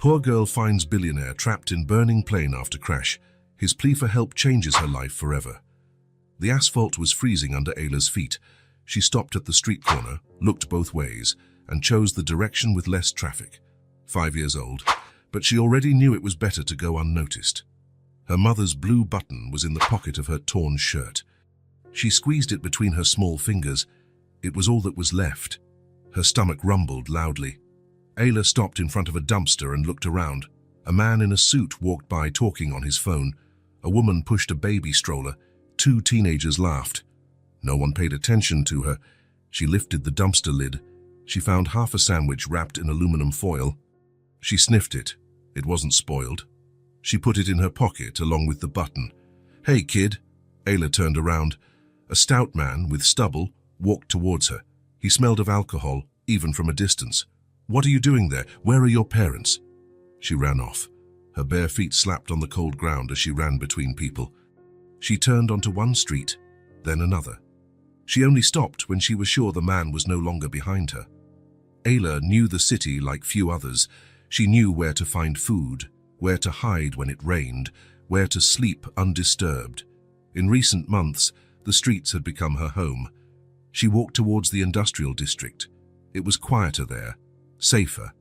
Poor girl finds billionaire trapped in burning plane after crash. His plea for help changes her life forever. The asphalt was freezing under Ayla's feet. She stopped at the street corner, looked both ways, and chose the direction with less traffic. 5 years old, but she already knew it was better to go unnoticed. Her mother's blue button was in the pocket of her torn shirt. She squeezed it between her small fingers. It was all that was left. Her stomach rumbled loudly. Ayla stopped in front of a dumpster and looked around. A man in a suit walked by talking on his phone. A woman pushed a baby stroller. 2 teenagers laughed. No one paid attention to her. She lifted the dumpster lid. She found half a sandwich wrapped in aluminum foil. She sniffed it. It wasn't spoiled. She put it in her pocket along with the button. "Hey, kid." Ayla turned around. A stout man with stubble walked towards her. He smelled of alcohol, even from a distance. "What are you doing there? Where are your parents?" She ran off. Her bare feet slapped on the cold ground as she ran between people. She turned onto one street, then another. She only stopped when she was sure the man was no longer behind her. Ayla knew the city like few others. She knew where to find food, where to hide when it rained, where to sleep undisturbed. In recent months, the streets had become her home. She walked towards the industrial district. It was quieter there, safer.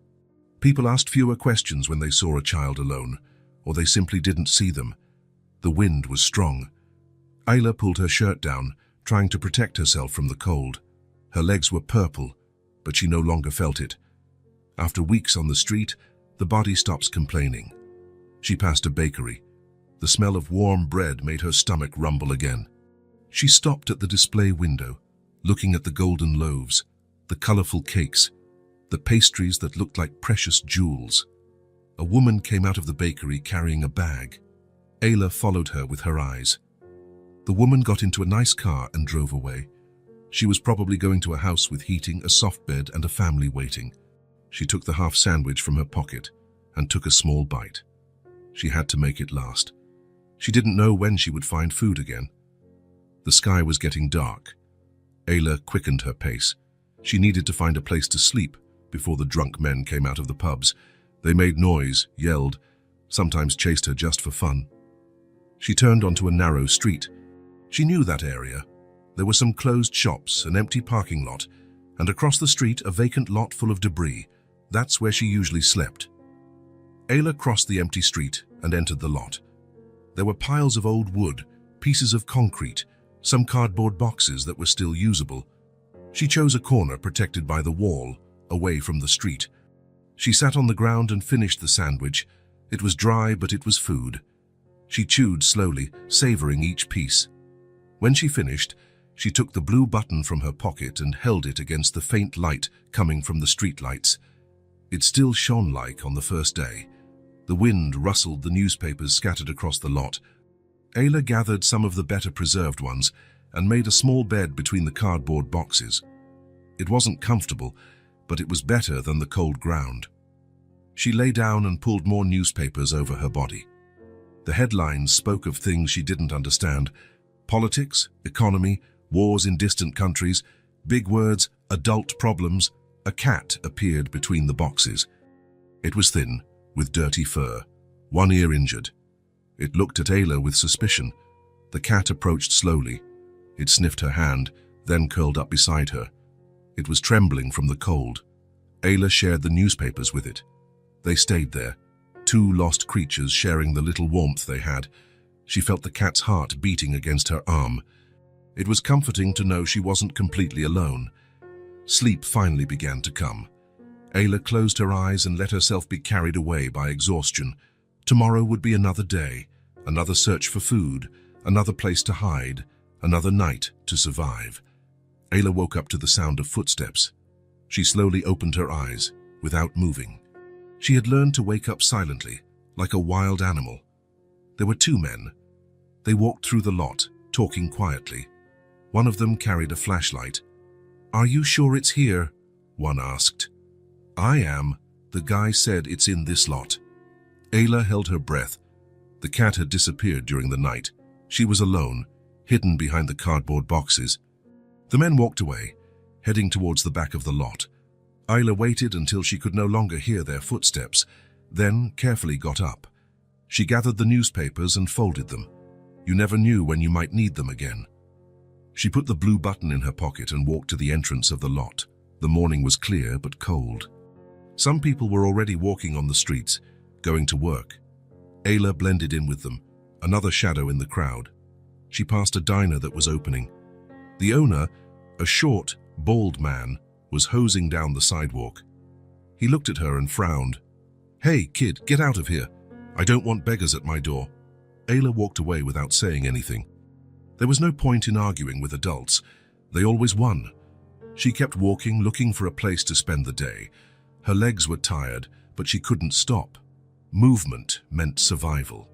People asked fewer questions when they saw a child alone, or they simply didn't see them. The wind was strong. Ayla pulled her shirt down, trying to protect herself from the cold. Her legs were purple, but she no longer felt it. After weeks on the street, the body stops complaining. She passed a bakery. The smell of warm bread made her stomach rumble again. She stopped at the display window, looking at the golden loaves, the colorful cakes, the pastries that looked like precious jewels. A woman came out of the bakery carrying a bag. Ayla followed her with her eyes. The woman got into a nice car and drove away. She was probably going to a house with heating, a soft bed, and a family waiting. She took the half sandwich from her pocket and took a small bite. She had to make it last. She didn't know when she would find food again. The sky was getting dark. Ayla quickened her pace. She needed to find a place to sleep before the drunk men came out of the pubs. They made noise, yelled, sometimes chased her just for fun. She turned onto a narrow street. She knew that area. There were some closed shops, an empty parking lot, and across the street a vacant lot full of debris. That's where she usually slept. Ayla crossed the empty street and entered the lot. There were piles of old wood, pieces of concrete, some cardboard boxes that were still usable. She chose a corner protected by the wall, away from the street. She sat on the ground and finished the sandwich. It was dry, but it was food. She chewed slowly, savoring each piece. When she finished, she took the blue button from her pocket and held it against the faint light coming from the streetlights. It still shone like on the first day. The wind rustled the newspapers scattered across the lot. Ayla gathered some of the better preserved ones and made a small bed between the cardboard boxes. It wasn't comfortable, but it was better than the cold ground. She lay down and pulled more newspapers over her body. The headlines spoke of things she didn't understand: politics, economy, wars in distant countries, big words, adult problems. A cat appeared between the boxes. It was thin, with dirty fur, one ear injured. It looked at Ayla with suspicion. The cat approached slowly. It sniffed her hand, then curled up beside her. It was trembling from the cold. Ayla shared the newspapers with it. They stayed there, 2 lost creatures sharing the little warmth they had. She felt the cat's heart beating against her arm. It was comforting to know she wasn't completely alone. Sleep finally began to come. Ayla closed her eyes and let herself be carried away by exhaustion. Tomorrow would be another day, another search for food, another place to hide, another night to survive. Ayla woke up to the sound of footsteps. She slowly opened her eyes, without moving. She had learned to wake up silently, like a wild animal. There were 2 men. They walked through the lot, talking quietly. One of them carried a flashlight. "Are you sure it's here?" one asked. "I am." The guy said, "It's in this lot." Ayla held her breath. The cat had disappeared during the night. She was alone, hidden behind the cardboard boxes. The men walked away, heading towards the back of the lot. Ayla waited until she could no longer hear their footsteps. then carefully got up. She gathered the newspapers and folded them. You never knew when you might need them again. She put the blue button in her pocket and walked to the entrance of the lot. The morning was clear but cold. Some people were already walking on the streets, going to work. Ayla blended in with them, another shadow in the crowd. She passed a diner that was opening. The owner, a short, bald man, was hosing down the sidewalk. He looked at her and frowned. "Hey, kid, get out of here. I don't want beggars at my door." Ayla walked away without saying anything. There was no point in arguing with adults. They always won. She kept walking, looking for a place to spend the day. Her legs were tired, but she couldn't stop. Movement meant survival.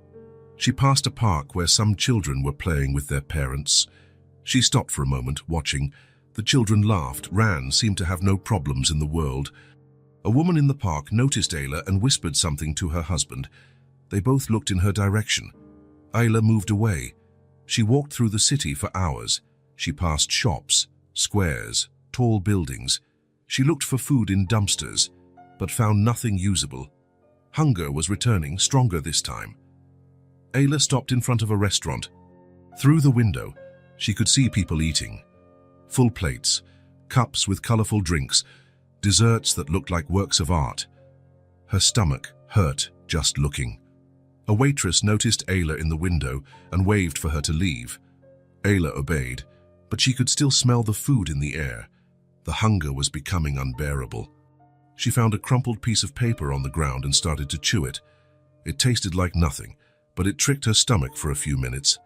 She passed a park where some children were playing with their parents. She stopped for a moment, watching. The children laughed, ran, seemed to have no problems in the world. A woman in the park noticed Ayla and whispered something to her husband. They both looked in her direction. Ayla moved away. She walked through the city for hours. She passed shops, squares, tall buildings. She looked for food in dumpsters, but found nothing usable. Hunger was returning, stronger this time. Ayla stopped in front of a restaurant. Through the window, she could see people eating. Full plates, cups with colorful drinks, desserts that looked like works of art. Her stomach hurt just looking. A waitress noticed Ayla in the window and waved for her to leave. Ayla obeyed, but she could still smell the food in the air. The hunger was becoming unbearable. She found a crumpled piece of paper on the ground and started to chew it. It tasted like nothing, but it tricked her stomach for a few minutes.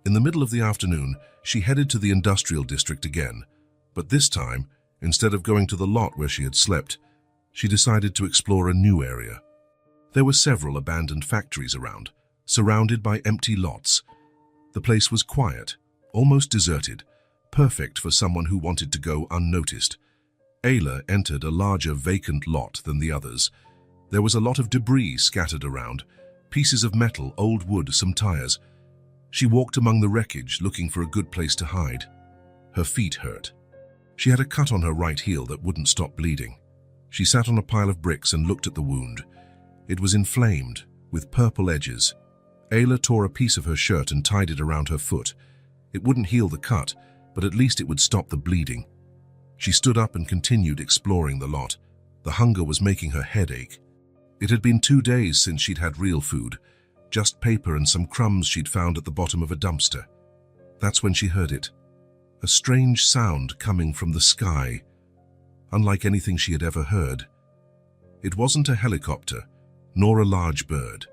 In the middle of the afternoon, she headed to the industrial district again, but this time, instead of going to the lot where she had slept, she decided to explore a new area. There were several abandoned factories around, surrounded by empty lots. The place was quiet, almost deserted, perfect for someone who wanted to go unnoticed. Ayla entered a larger vacant lot than the others. There was a lot of debris scattered around, pieces of metal, old wood, some tires. She walked among the wreckage, looking for a good place to hide. Her feet hurt. She had a cut on her right heel that wouldn't stop bleeding. She sat on a pile of bricks and looked at the wound. It was inflamed, with purple edges. Ayla tore a piece of her shirt and tied it around her foot. It wouldn't heal the cut, but at least it would stop the bleeding. She stood up and continued exploring the lot. The hunger was making her head ache. It had been 2 days since she'd had real food, just paper and some crumbs she'd found at the bottom of a dumpster. That's when she heard it. A strange sound coming from the sky, unlike anything she had ever heard. It wasn't a helicopter, nor a large bird.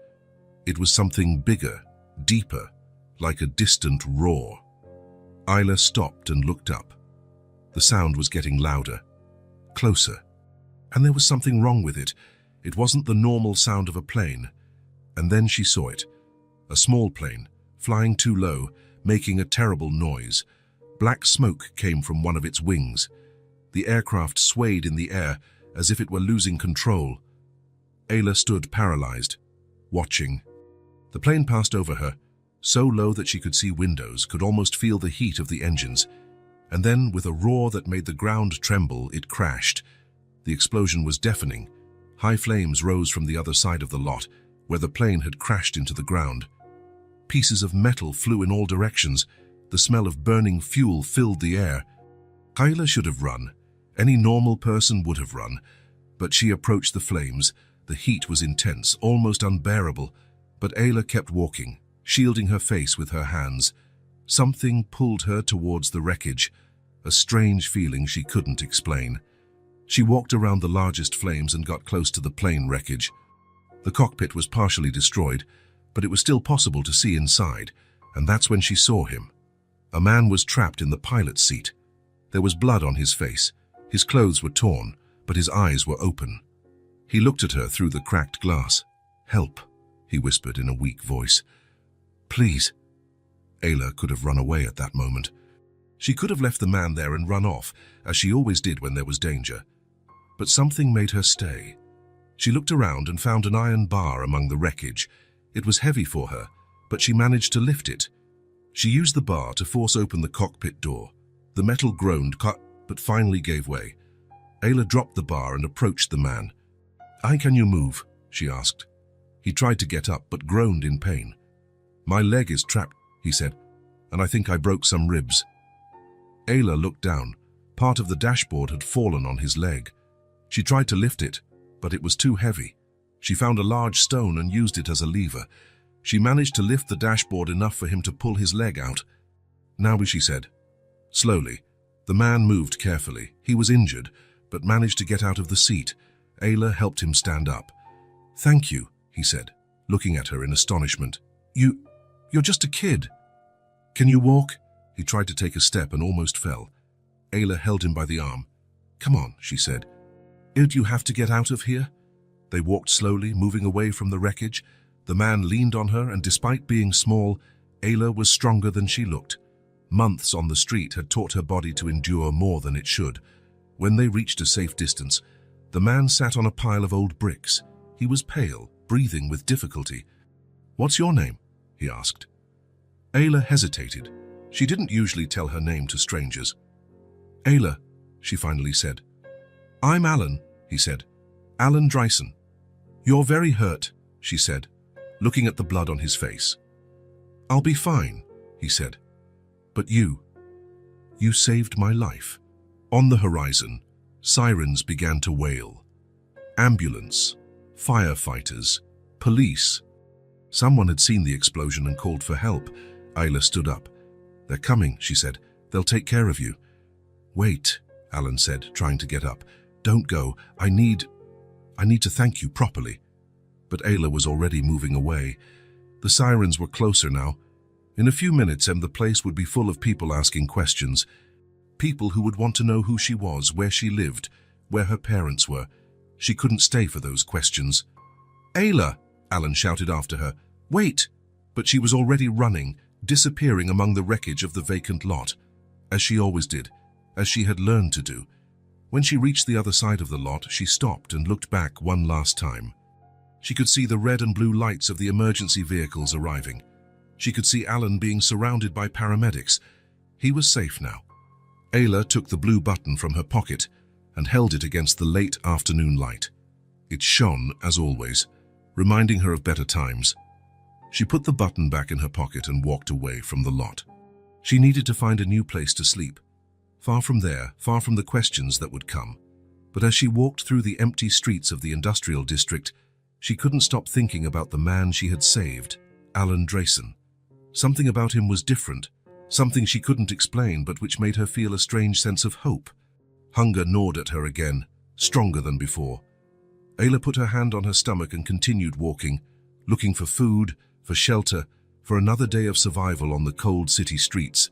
It was something bigger, deeper, like a distant roar. Ayla stopped and looked up. The sound was getting louder, closer, and there was something wrong with it. It wasn't the normal sound of a plane. And then she saw it. A small plane, flying too low, making a terrible noise. Black smoke came from one of its wings. The aircraft swayed in the air as if it were losing control. Ayla stood paralyzed, watching. The plane passed over her, so low that she could see windows, could almost feel the heat of the engines. And then, with a roar that made the ground tremble, it crashed. The explosion was deafening. High flames rose from the other side of the lot, where the plane had crashed into the ground. Pieces of metal flew in all directions. The smell of burning fuel filled the air. Ayla should have run. Any normal person would have run. But she approached the flames. The heat was intense, almost unbearable. But Ayla kept walking, shielding her face with her hands. Something pulled her towards the wreckage, a strange feeling she couldn't explain. She walked around the largest flames and got close to the plane wreckage. The cockpit was partially destroyed, but it was still possible to see inside, and that's when she saw him. A man was trapped in the pilot's seat. There was blood on his face. His clothes were torn, but his eyes were open. He looked at her through the cracked glass. "Help," he whispered in a weak voice. "Please." Ayla could have run away at that moment. She could have left the man there and run off, as she always did when there was danger. But something made her stay. She looked around and found an iron bar among the wreckage. It was heavy for her, but she managed to lift it. She used the bar to force open the cockpit door. The metal groaned, but finally gave way. Ayla dropped the bar and approached the man. "Can you move?" she asked. He tried to get up but groaned in pain. My leg is trapped, he said, and I think I broke some ribs. Ayla looked down. Part of the dashboard had fallen on his leg. She tried to lift it, but it was too heavy. She found a large stone and used it as a lever. She managed to lift the dashboard enough for him to pull his leg out. Now, she said. Slowly. The man moved carefully. He was injured, but managed to get out of the seat. Ayla helped him stand up. Thank you, he said, looking at her in astonishment. You're just a kid. Can you walk? He tried to take a step and almost fell. Ayla held him by the arm. Come on, she said. Don't you have to get out of here? They walked slowly, moving away from the wreckage. The man leaned on her, and despite being small, Ayla was stronger than she looked. Months on the street had taught her body to endure more than it should. When they reached a safe distance, the man sat on a pile of old bricks. He was pale, breathing with difficulty. What's your name? He asked. Ayla hesitated. She didn't usually tell her name to strangers. Ayla, she finally said. I'm Alan, he said. Alan Dryson. You're very hurt, she said, looking at the blood on his face. I'll be fine, he said. But you saved my life. On the horizon, sirens began to wail. Ambulance, firefighters, police. Someone had seen the explosion and called for help. Ayla stood up. They're coming, she said. They'll take care of you. Wait, Alan said, trying to get up. Don't go. I need to thank you properly. But Ayla was already moving away. The sirens were closer now. In a few minutes, the place would be full of people asking questions. People who would want to know who she was, where she lived, where her parents were. She couldn't stay for those questions. Ayla, Alan shouted after her. Wait! But she was already running, disappearing among the wreckage of the vacant lot, as she always did, as she had learned to do. When she reached the other side of the lot, she stopped and looked back one last time. She could see the red and blue lights of the emergency vehicles arriving. She could see Alan being surrounded by paramedics. He was safe now. Ayla took the blue button from her pocket and held it against the late afternoon light. It shone, as always, reminding her of better times. She put the button back in her pocket and walked away from the lot. She needed to find a new place to sleep. Far from there, far from the questions that would come. But as she walked through the empty streets of the industrial district, she couldn't stop thinking about the man she had saved, Alan Dryson. Something about him was different, something she couldn't explain but which made her feel a strange sense of hope. Hunger gnawed at her again, stronger than before. Ayla put her hand on her stomach and continued walking, looking for food, for shelter, for another day of survival on the cold city streets.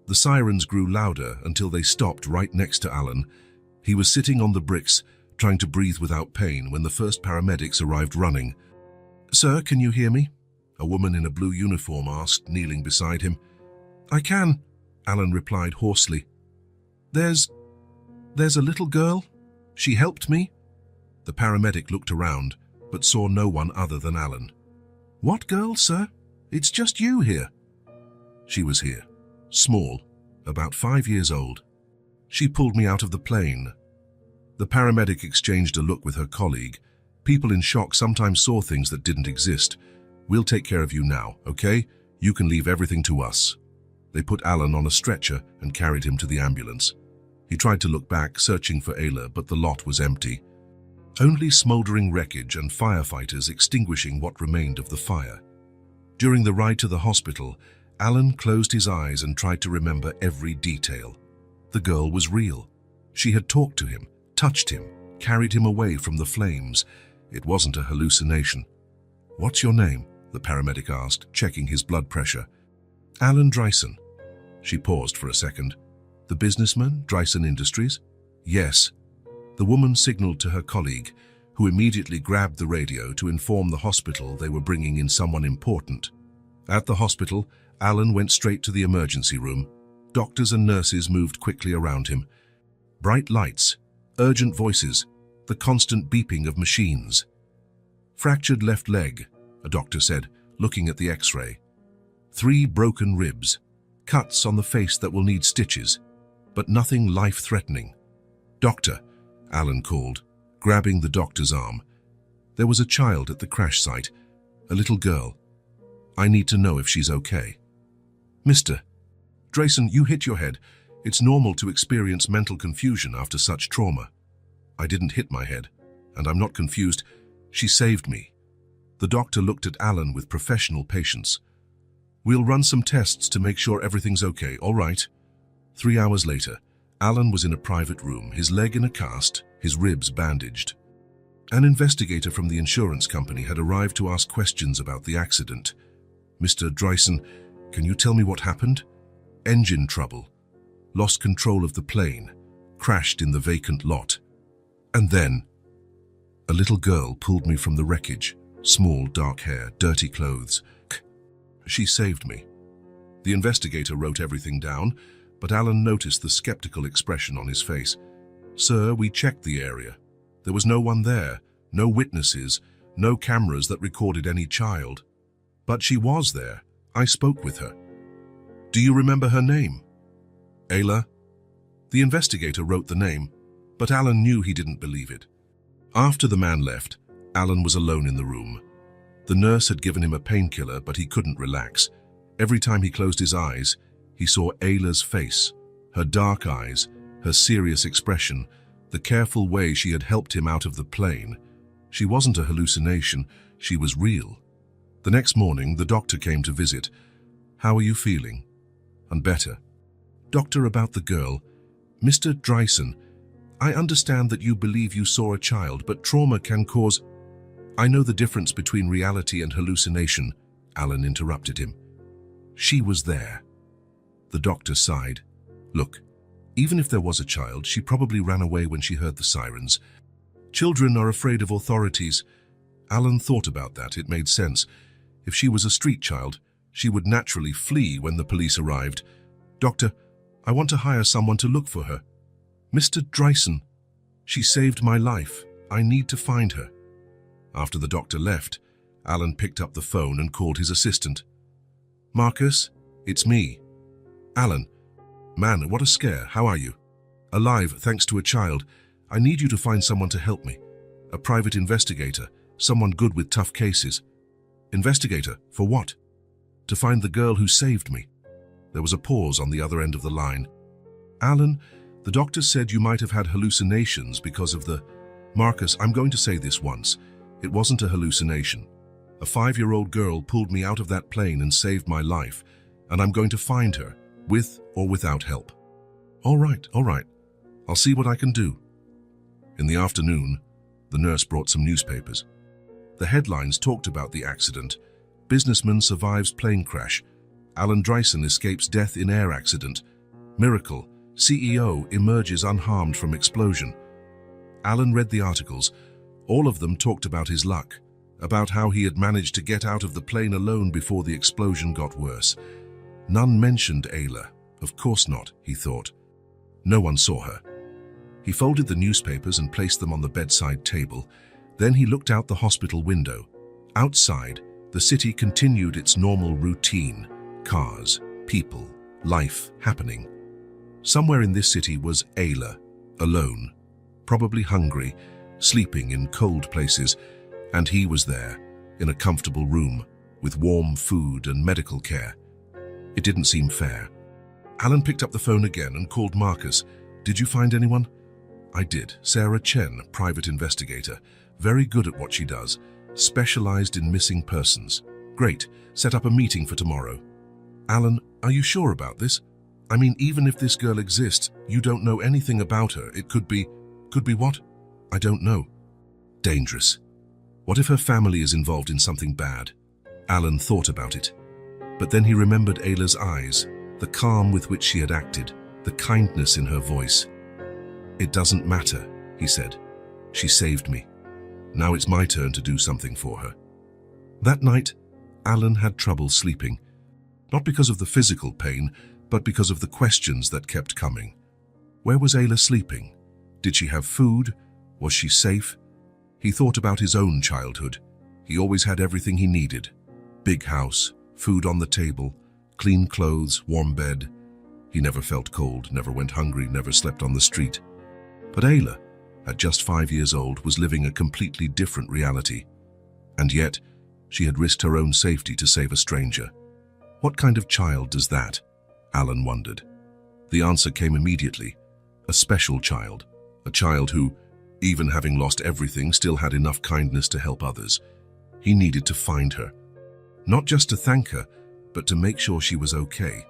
The sirens grew louder until they stopped right next to Alan. He was sitting on the bricks, trying to breathe without pain when the first paramedics arrived running. Sir, can you hear me? A woman in a blue uniform asked, kneeling beside him. I can, Alan replied hoarsely. There's a little girl. She helped me. The paramedic looked around, but saw no one other than Alan. What girl, sir? It's just you here. She was here. Small, about 5 years old. She pulled me out of the plane. The paramedic exchanged a look with her colleague. People in shock sometimes saw things that didn't exist. We'll take care of you now, okay? You can leave everything to us. They put Alan on a stretcher and carried him to the ambulance. He tried to look back, searching for Ayla, but the lot was empty. Only smoldering wreckage and firefighters extinguishing what remained of the fire. During the ride to the hospital, Alan closed his eyes and tried to remember every detail. The girl was real. She had talked to him, touched him, carried him away from the flames. It wasn't a hallucination. What's your name? The paramedic asked, checking his blood pressure. Alan Dryson. She paused for a second. The businessman, Dryson Industries? Yes. The woman signaled to her colleague, who immediately grabbed the radio to inform the hospital they were bringing in someone important. At the hospital, Alan went straight to the emergency room. Doctors and nurses moved quickly around him. Bright lights, urgent voices, the constant beeping of machines. Fractured left leg, a doctor said, looking at the X-ray. 3 broken ribs, cuts on the face that will need stitches, but nothing life-threatening. Doctor, Alan called, grabbing the doctor's arm. There was a child at the crash site, a little girl. I need to know if she's okay. Mr. Drayson, you hit your head. It's normal to experience mental confusion after such trauma. I didn't hit my head, and I'm not confused. She saved me. The doctor looked at Alan with professional patience. We'll run some tests to make sure everything's okay, all right? 3 hours later, Alan was in a private room, his leg in a cast, his ribs bandaged. An investigator from the insurance company had arrived to ask questions about the accident. Mr. Drayson, can you tell me what happened? Engine trouble. Lost control of the plane. Crashed in the vacant lot. And then, a little girl pulled me from the wreckage. Small, dark hair, dirty clothes. She saved me. The investigator wrote everything down, but Alan noticed the skeptical expression on his face. Sir, we checked the area. There was no one there, no witnesses, no cameras that recorded any child. But she was there. I spoke with her. Do you remember her name? Ayla? The investigator wrote the name, but Alan knew he didn't believe it. After the man left, Alan was alone in the room. The nurse had given him a painkiller, but he couldn't relax. Every time he closed his eyes, he saw Ayla's face, her dark eyes, her serious expression, the careful way she had helped him out of the plane. She wasn't a hallucination, she was real. The next morning, the doctor came to visit. How are you feeling? And better. Doctor, about the girl. Mr. Drayson, I understand that you believe you saw a child, but trauma can cause... I know the difference between reality and hallucination, Alan interrupted him. She was there. The doctor sighed. Look, even if there was a child, she probably ran away when she heard the sirens. Children are afraid of authorities. Alan thought about that. It made sense. If she was a street child, she would naturally flee when the police arrived. Doctor, I want to hire someone to look for her. Mr. Drayson, she saved my life. I need to find her. After the doctor left, Alan picked up the phone and called his assistant. Marcus, it's me. Alan, man, what a scare. How are you? Alive, thanks to a child. I need you to find someone to help me. A private investigator, someone good with tough cases. Investigator, for what? To find the girl who saved me. There was a pause on the other end of the line. Alan, the doctor said you might have had hallucinations because of the... Marcus, I'm going to say this once. It wasn't a hallucination. A 5-year-old girl pulled me out of that plane and saved my life, and I'm going to find her, with or without help. All right. I'll see what I can do. In the afternoon, the nurse brought some newspapers. The headlines talked about the accident. Businessman survives plane crash. Alan Drayson escapes death in air accident. Miracle. CEO emerges unharmed from explosion. Alan read the articles. All of them talked about his luck, about how he had managed to get out of the plane alone before the explosion got worse. None mentioned Ayla. Of course not, he thought. No one saw her. He folded the newspapers and placed them on the bedside table. Then he looked out the hospital window. Outside, the city continued its normal routine. Cars, people, life happening. Somewhere in this city was Ayla, alone, probably hungry, sleeping in cold places, and he was there, in a comfortable room, with warm food and medical care. It didn't seem fair. Alan picked up the phone again and called Marcus. Did you find anyone? I did. Sarah Chen, private investigator, very good at what she does, specialized in missing persons. Great, set up a meeting for tomorrow. Alan, are you sure about this? I mean, even if this girl exists, you don't know anything about her. It could be what? I don't know. Dangerous. What if her family is involved in something bad? Alan thought about it. But then he remembered Ayla's eyes, the calm with which she had acted, the kindness in her voice. It doesn't matter, he said. She saved me. Now it's my turn to do something for her. That night, Alan had trouble sleeping. Not because of the physical pain, but because of the questions that kept coming. Where was Ayla sleeping? Did she have food? Was she safe? He thought about his own childhood. He always had everything he needed. Big house, food on the table, clean clothes, warm bed. He never felt cold, never went hungry, never slept on the street. But Ayla, at just 5 years old, was living a completely different reality. And yet, she had risked her own safety to save a stranger. What kind of child does that? Alan wondered. The answer came immediately. A special child. A child who, even having lost everything, still had enough kindness to help others. He needed to find her. Not just to thank her, but to make sure she was okay.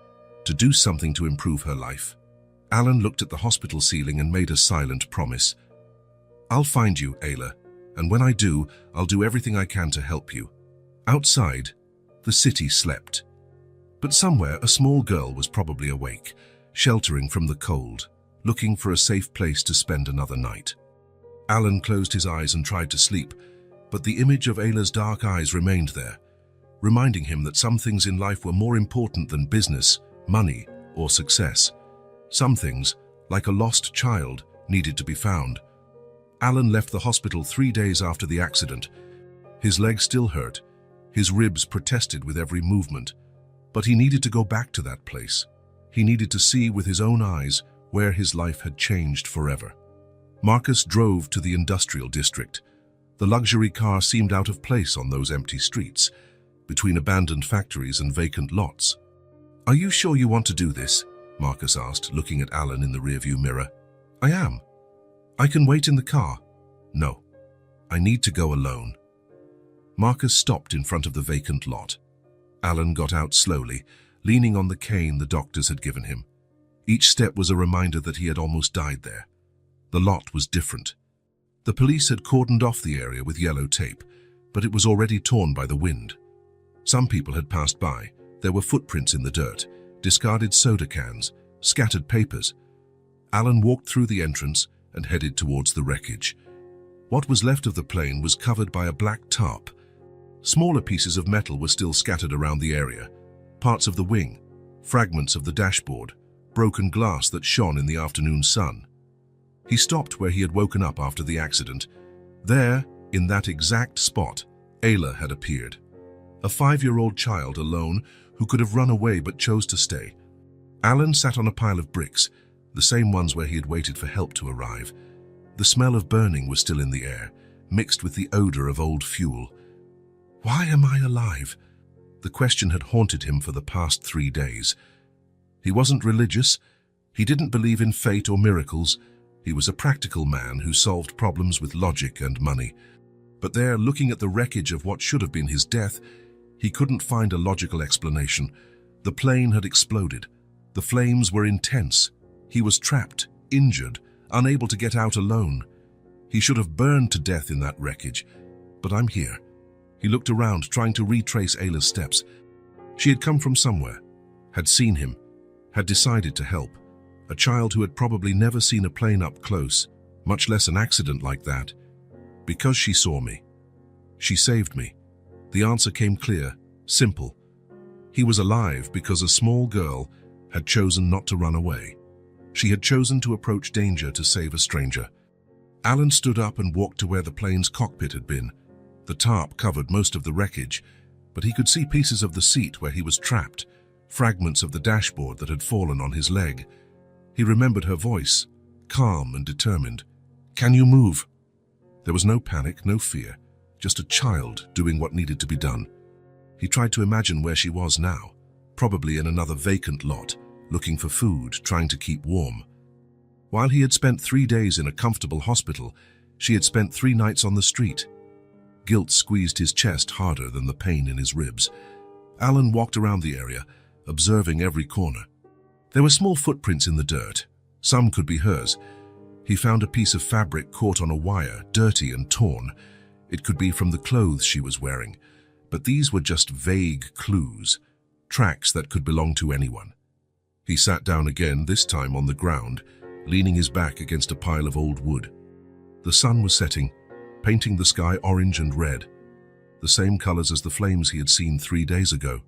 To do something to improve her life. Alan looked at the hospital ceiling and made a silent promise. "I'll find you, Ayla, and when I do, I'll do everything I can to help you." Outside, the city slept. But somewhere a small girl was probably awake, sheltering from the cold, looking for a safe place to spend another night. Alan closed his eyes and tried to sleep, but the image of Ayla's dark eyes remained there, reminding him that some things in life were more important than business, money, or success. Some things, like a lost child, needed to be found. Alan left the hospital 3 days after the accident. His legs still hurt, his ribs protested with every movement, but he needed to go back to that place. He needed to see with his own eyes where his life had changed forever. Marcus drove to the industrial district. The luxury car seemed out of place on those empty streets, between abandoned factories and vacant lots. "Are you sure you want to do this?" Marcus asked, looking at Alan in the rearview mirror. "I am. I can wait in the car." "No, I need to go alone." Marcus stopped in front of the vacant lot. Alan got out slowly, leaning on the cane the doctors had given him. Each step was a reminder that he had almost died there. The lot was different. The police had cordoned off the area with yellow tape, but it was already torn by the wind. Some people had passed by. There were footprints in the dirt, discarded soda cans, scattered papers. Alan walked through the entrance and headed towards the wreckage. What was left of the plane was covered by a black tarp. Smaller pieces of metal were still scattered around the area. Parts of the wing, fragments of the dashboard, broken glass that shone in the afternoon sun. He stopped where he had woken up after the accident. There, in that exact spot, Ayla had appeared. A 5-year-old child alone who could have run away but chose to stay. Alan sat on a pile of bricks, the same ones where he had waited for help to arrive. The smell of burning was still in the air, mixed with the odor of old fuel. Why am I alive? The question had haunted him for the past 3 days. He wasn't religious. He didn't believe in fate or miracles. He was a practical man who solved problems with logic and money. But there, looking at the wreckage of what should have been his death, he couldn't find a logical explanation. The plane had exploded. The flames were intense. He was trapped, injured, unable to get out alone. He should have burned to death in that wreckage. But I'm here. He looked around, trying to retrace Ayla's steps. She had come from somewhere, had seen him, had decided to help. A child who had probably never seen a plane up close, much less an accident like that. Because she saw me. She saved me. The answer came clear, simple. He was alive because a small girl had chosen not to run away. She had chosen to approach danger to save a stranger. Alan stood up and walked to where the plane's cockpit had been. The tarp covered most of the wreckage, but he could see pieces of the seat where he was trapped, fragments of the dashboard that had fallen on his leg. He remembered her voice, calm and determined. "Can you move?" There was no panic, no fear, just a child doing what needed to be done. He tried to imagine where she was now, probably in another vacant lot, looking for food, trying to keep warm. While he had spent 3 days in a comfortable hospital, she had spent 3 nights on the street. Guilt squeezed his chest harder than the pain in his ribs. Alan walked around the area, observing every corner. There were small footprints in the dirt. Some could be hers. He found a piece of fabric caught on a wire, dirty and torn. It could be from the clothes she was wearing, but these were just vague clues, tracks that could belong to anyone. He sat down again, this time on the ground, leaning his back against a pile of old wood. The sun was setting, painting the sky orange and red, the same colors as the flames he had seen 3 days ago.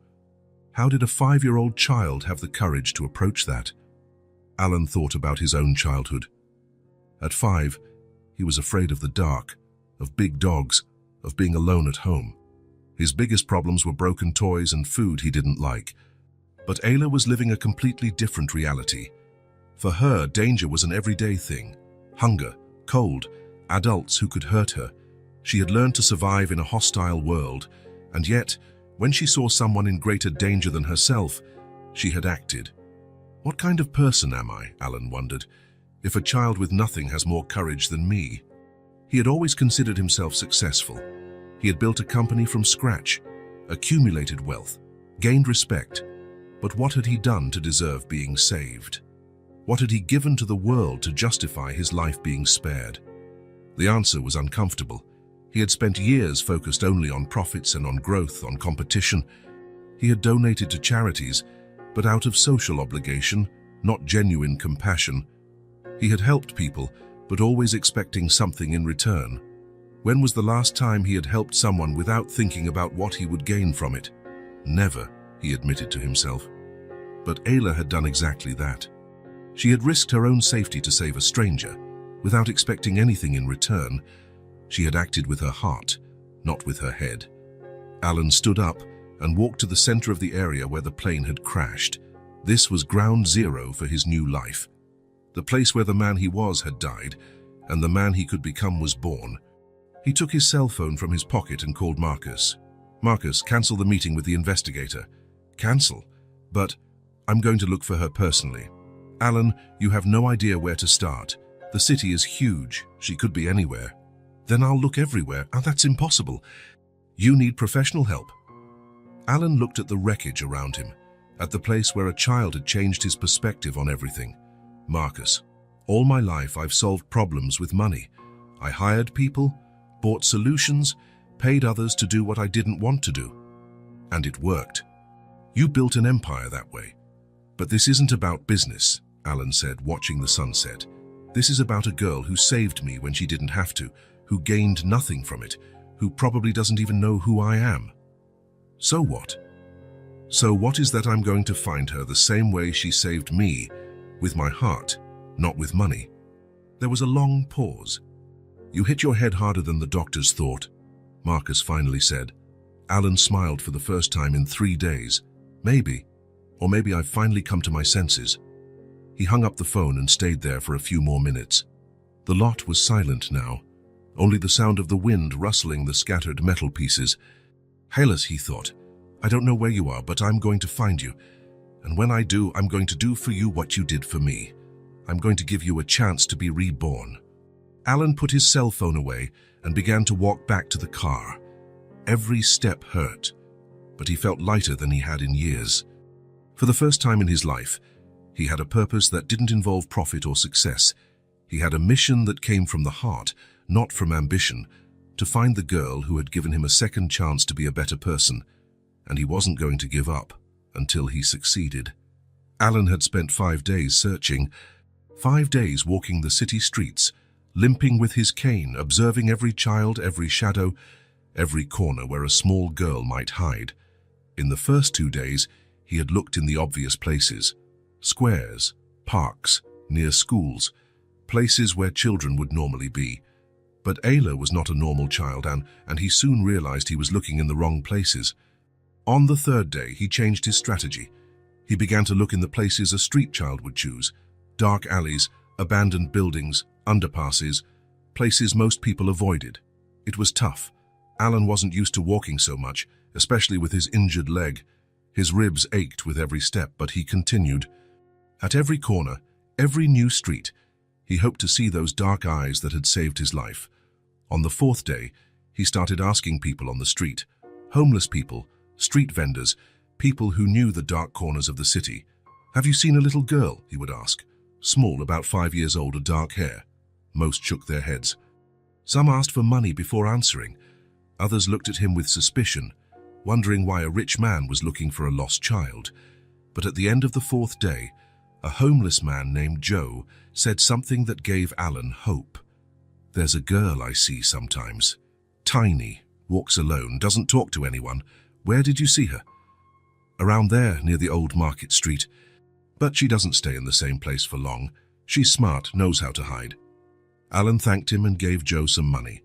How did a 5-year-old child have the courage to approach that? Alan thought about his own childhood. At 5, he was afraid of the dark, of big dogs, of being alone at home. His biggest problems were broken toys and food he didn't like. But Ayla was living a completely different reality. For her, danger was an everyday thing. Hunger, cold, adults who could hurt her. She had learned to survive in a hostile world, and yet, when she saw someone in greater danger than herself, she had acted. What kind of person am I, Alan wondered, if a child with nothing has more courage than me? He had always considered himself successful. He had built a company from scratch, accumulated wealth, gained respect. But what had he done to deserve being saved? What had he given to the world to justify his life being spared? The answer was uncomfortable. He had spent years focused only on profits and on growth, on competition. He had donated to charities, but out of social obligation, not genuine compassion. He had helped people, but always expecting something in return. When was the last time he had helped someone without thinking about what he would gain from it? Never, he admitted to himself. But Ayla had done exactly that. She had risked her own safety to save a stranger, without expecting anything in return. She had acted with her heart, not with her head. Alan stood up and walked to the center of the area where the plane had crashed. This was ground zero for his new life. The place where the man he was had died, and the man he could become was born. He took his cell phone from his pocket and called Marcus. "Marcus, cancel the meeting with the investigator." "Cancel? But I'm going to look for her personally." "Alan, you have no idea where to start. The city is huge. She could be anywhere." "Then I'll look everywhere." "Oh, that's impossible. You need professional help." Alan looked at the wreckage around him, at the place where a child had changed his perspective on everything. "Marcus, all my life I've solved problems with money. I hired people, bought solutions, paid others to do what I didn't want to do. And it worked. You built an empire that way. But this isn't about business," Alan said, watching the sunset. "This is about a girl who saved me when she didn't have to, who gained nothing from it, who probably doesn't even know who I am." "So what?" "So what is that I'm going to find her the same way she saved me, with my heart, not with money." There was a long pause. "You hit your head harder than the doctors thought," Marcus finally said. Alan smiled for the first time in 3 days. "Maybe. Or maybe I've finally come to my senses." He hung up the phone and stayed there for a few more minutes. The lot was silent now, only the sound of the wind rustling the scattered metal pieces. "Halas," he thought, "I don't know where you are, but I'm going to find you. And when I do, I'm going to do for you what you did for me. I'm going to give you a chance to be reborn." Alan put his cell phone away and began to walk back to the car. Every step hurt, but he felt lighter than he had in years. For the first time in his life, he had a purpose that didn't involve profit or success. He had a mission that came from the heart, not from ambition, to find the girl who had given him a second chance to be a better person, and he wasn't going to give up until he succeeded. Alan had spent 5 days searching, 5 days walking the city streets, limping with his cane, observing every child, every shadow, every corner where a small girl might hide. In the first 2 days, he had looked in the obvious places: squares, parks, near schools, places where children would normally be. But Ayla was not a normal child, and he soon realized he was looking in the wrong places. On the 3rd day, he changed his strategy. He began to look in the places a street child would choose: dark alleys, abandoned buildings, underpasses, places most people avoided. It was tough. Alan wasn't used to walking so much, especially with his injured leg. His ribs ached with every step, but he continued. At every corner, every new street, he hoped to see those dark eyes that had saved his life. On the 4th day, he started asking people on the street, homeless people, street vendors, people who knew the dark corners of the city. "Have you seen a little girl?" he would ask. Small, about 5 years old, with dark hair. Most shook their heads. Some asked for money before answering. Others looked at him with suspicion, wondering why a rich man was looking for a lost child. But at the end of the 4th day, a homeless man named Joe said something that gave Alan hope. "There's a girl I see sometimes. Tiny, walks alone, doesn't talk to anyone. Where did you see her?" "Around there, near the old market street. But she doesn't stay in the same place for long. She's smart, knows how to hide." Alan thanked him and gave Joe some money.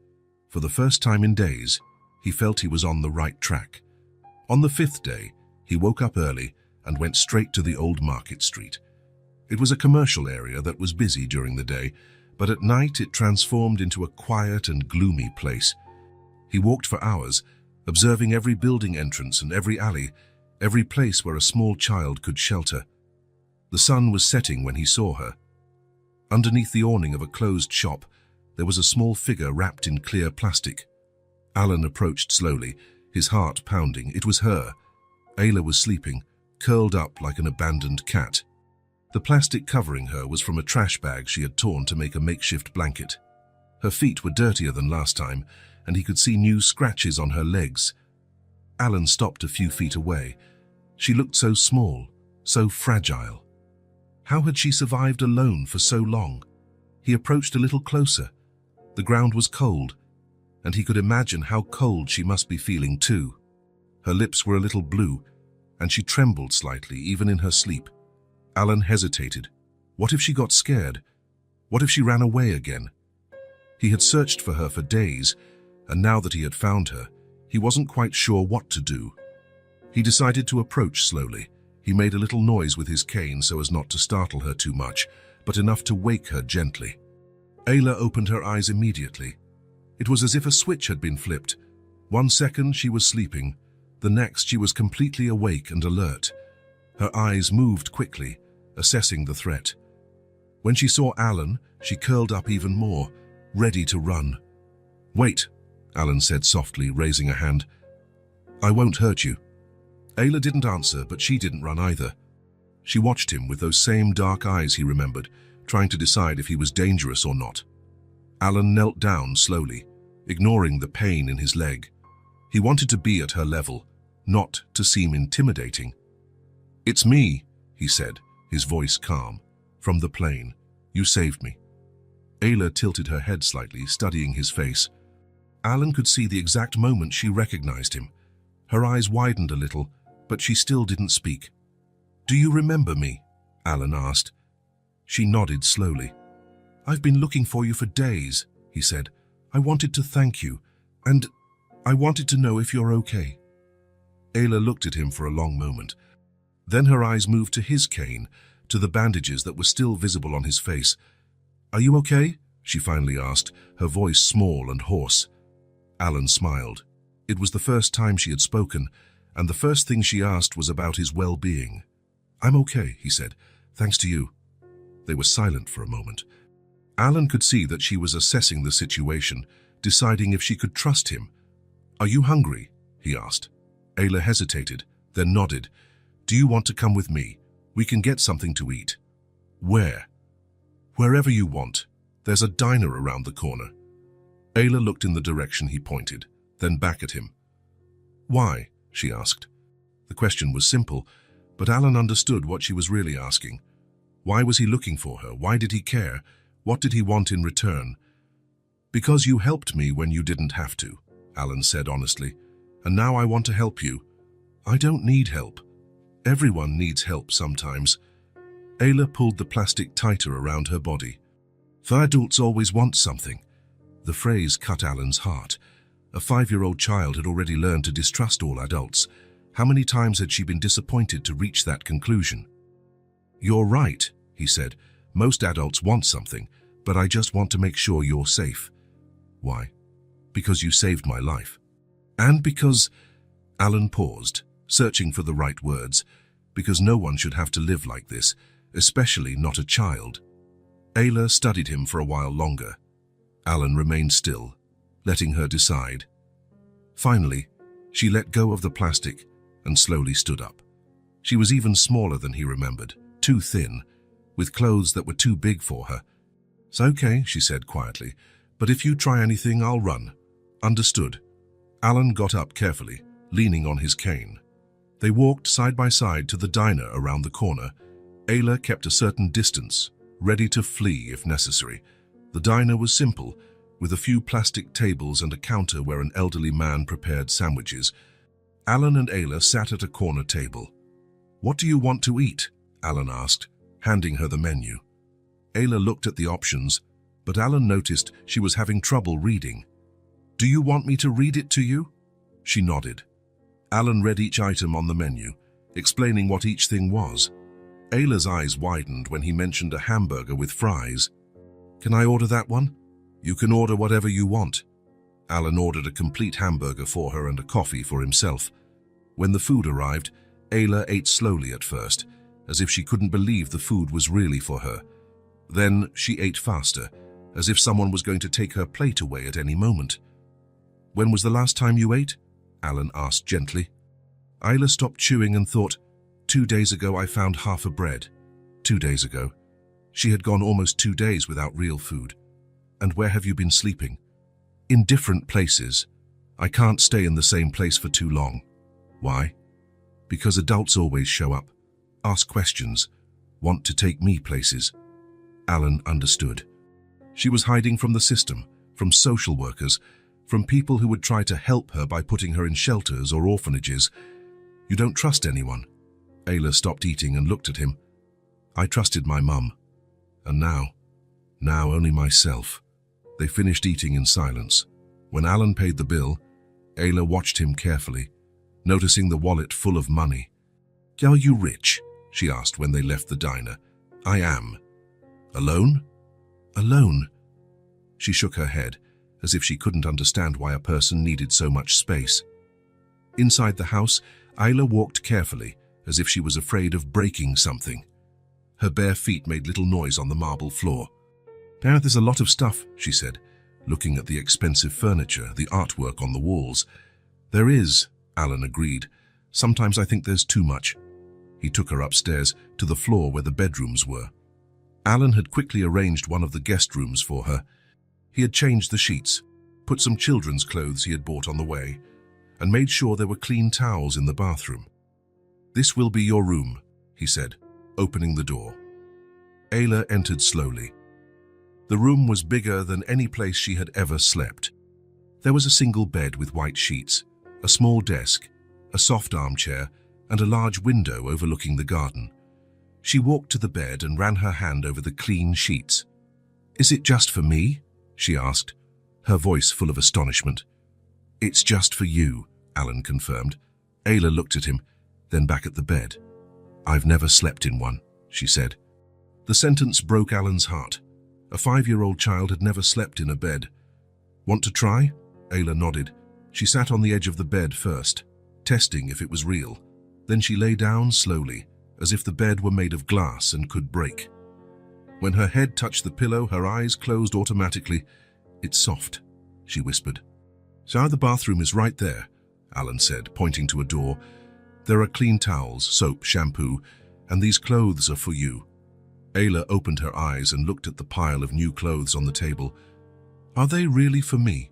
For the first time in days, he felt he was on the right track. On the 5th day, he woke up early and went straight to the old market street. It was a commercial area that was busy during the day, but at night it transformed into a quiet and gloomy place. He walked for hours, observing every building entrance and every alley, every place where a small child could shelter. The sun was setting when he saw her. Underneath the awning of a closed shop, there was a small figure wrapped in clear plastic. Alan approached slowly, his heart pounding. It was her. Ayla was sleeping, curled up like an abandoned cat. The plastic covering her was from a trash bag she had torn to make a makeshift blanket. Her feet were dirtier than last time, and he could see new scratches on her legs. Alan stopped a few feet away. She looked so small, so fragile. How had she survived alone for so long? He approached a little closer. The ground was cold, and he could imagine how cold she must be feeling too. Her lips were a little blue, and she trembled slightly, even in her sleep. Alan hesitated. What if she got scared? What if she ran away again? He had searched for her for days, and now that he had found her, he wasn't quite sure what to do. He decided to approach slowly. He made a little noise with his cane so as not to startle her too much, but enough to wake her gently. Ayla opened her eyes immediately. It was as if a switch had been flipped. 1 second she was sleeping, the next she was completely awake and alert. Her eyes moved quickly, assessing the threat. When she saw Alan, she curled up even more, ready to run. "Wait," Alan said softly, raising a hand. "I won't hurt you." Ayla didn't answer, but she didn't run either. She watched him with those same dark eyes he remembered, trying to decide if he was dangerous or not. Alan knelt down slowly, ignoring the pain in his leg. He wanted to be at her level, not to seem intimidating. "It's me," he said, his voice calm. "From the plane. You saved me." Ayla tilted her head slightly, studying his face. Alan could see the exact moment she recognized him. Her eyes widened a little, but she still didn't speak. "Do you remember me?" Alan asked. She nodded slowly. "I've been looking for you for days," he said. "I wanted to thank you, and I wanted to know if you're okay." Ayla looked at him for a long moment. Then her eyes moved to his cane, to the bandages that were still visible on his face. "Are you okay?" she finally asked, her voice small and hoarse. Alan smiled. It was the first time she had spoken, and the first thing she asked was about his well-being. "I'm okay," he said. "Thanks to you." They were silent for a moment. Alan could see that she was assessing the situation, deciding if she could trust him. "Are you hungry?" he asked. Ayla hesitated, then nodded. "Do you want to come with me? We can get something to eat." "Where?" "Wherever you want. There's a diner around the corner." Ayla looked in the direction he pointed, then back at him. "Why?" she asked. The question was simple, but Alan understood what she was really asking. Why was he looking for her? Why did he care? What did he want in return? "Because you helped me when you didn't have to," Alan said honestly, "and now I want to help you." "I don't need help. Everyone needs help sometimes." Ayla pulled the plastic tighter around her body. "For adults always want something." The phrase cut Alan's heart. A 5-year-old child had already learned to distrust all adults. How many times had she been disappointed to reach that conclusion? "You're right," he said. "Most adults want something, but I just want to make sure you're safe." "Why?" "Because you saved my life." "And because—" Alan paused, searching for the right words. "Because no one should have to live like this, especially not a child." Ayla studied him for a while longer. Alan remained still, letting her decide. Finally, she let go of the plastic and slowly stood up. She was even smaller than he remembered, too thin, with clothes that were too big for her. "It's okay," she said quietly, "but if you try anything, I'll run." "Understood." Alan got up carefully, leaning on his cane. They walked side by side to the diner around the corner. Ayla kept a certain distance, ready to flee if necessary. The diner was simple, with a few plastic tables and a counter where an elderly man prepared sandwiches. Alan and Ayla sat at a corner table. "What do you want to eat?" Alan asked, handing her the menu. Ayla looked at the options, but Alan noticed she was having trouble reading. "Do you want me to read it to you?" She nodded. Alan read each item on the menu, explaining what each thing was. Ayla's eyes widened when he mentioned a hamburger with fries. Can I order that one? You can order whatever you want. Alan ordered a complete hamburger for her and a coffee for himself. When the food arrived, Ayla ate slowly at first, as if she couldn't believe the food was really for her. Then she ate faster, as if someone was going to take her plate away at any moment. When was the last time you ate? Alan asked gently. Ayla stopped chewing and thought, 2 days ago I found half a bread. 2 days ago. She had gone almost 2 days without real food. And where have you been sleeping? In different places. I can't stay in the same place for too long. Why? Because adults always show up, ask questions, want to take me places. Alan understood. She was hiding from the system, from social workers, from people who would try to help her by putting her in shelters or orphanages. You don't trust anyone. Ayla stopped eating and looked at him. I trusted my mum. And now only myself. They finished eating in silence. When Alan paid the bill, Ayla watched him carefully, noticing the wallet full of money. Are you rich? She asked when they left the diner. I am. Alone? Alone. She shook her head, as if she couldn't understand why a person needed so much space. Inside the house, Ayla walked carefully, as if she was afraid of breaking something. Her bare feet made little noise on the marble floor. There's a lot of stuff, she said, looking at the expensive furniture, the artwork on the walls. There is, Alan agreed. Sometimes I think there's too much. He took her upstairs to the floor where the bedrooms were. Alan had quickly arranged one of the guest rooms for her. He had changed the sheets, put some children's clothes he had bought on the way, and made sure there were clean towels in the bathroom. This will be your room, he said, opening the door. Ayla entered slowly. The room was bigger than any place she had ever slept. There was a single bed with white sheets, a small desk, a soft armchair, and a large window overlooking the garden. She walked to the bed and ran her hand over the clean sheets. Is it just for me? She asked, her voice full of astonishment. It's just for you, Alan confirmed. Ayla looked at him, then back at the bed. I've never slept in one, she said. The sentence broke Alan's heart. A 5-year-old child had never slept in a bed. Want to try? Ayla nodded. She sat on the edge of the bed first, testing if it was real. Then she lay down slowly, as if the bed were made of glass and could break. When her head touched the pillow, her eyes closed automatically. It's soft, she whispered. So the bathroom is right there, Alan said, pointing to a door. There are clean towels, soap, shampoo, and these clothes are for you. Ayla opened her eyes and looked at the pile of new clothes on the table. Are they really for me?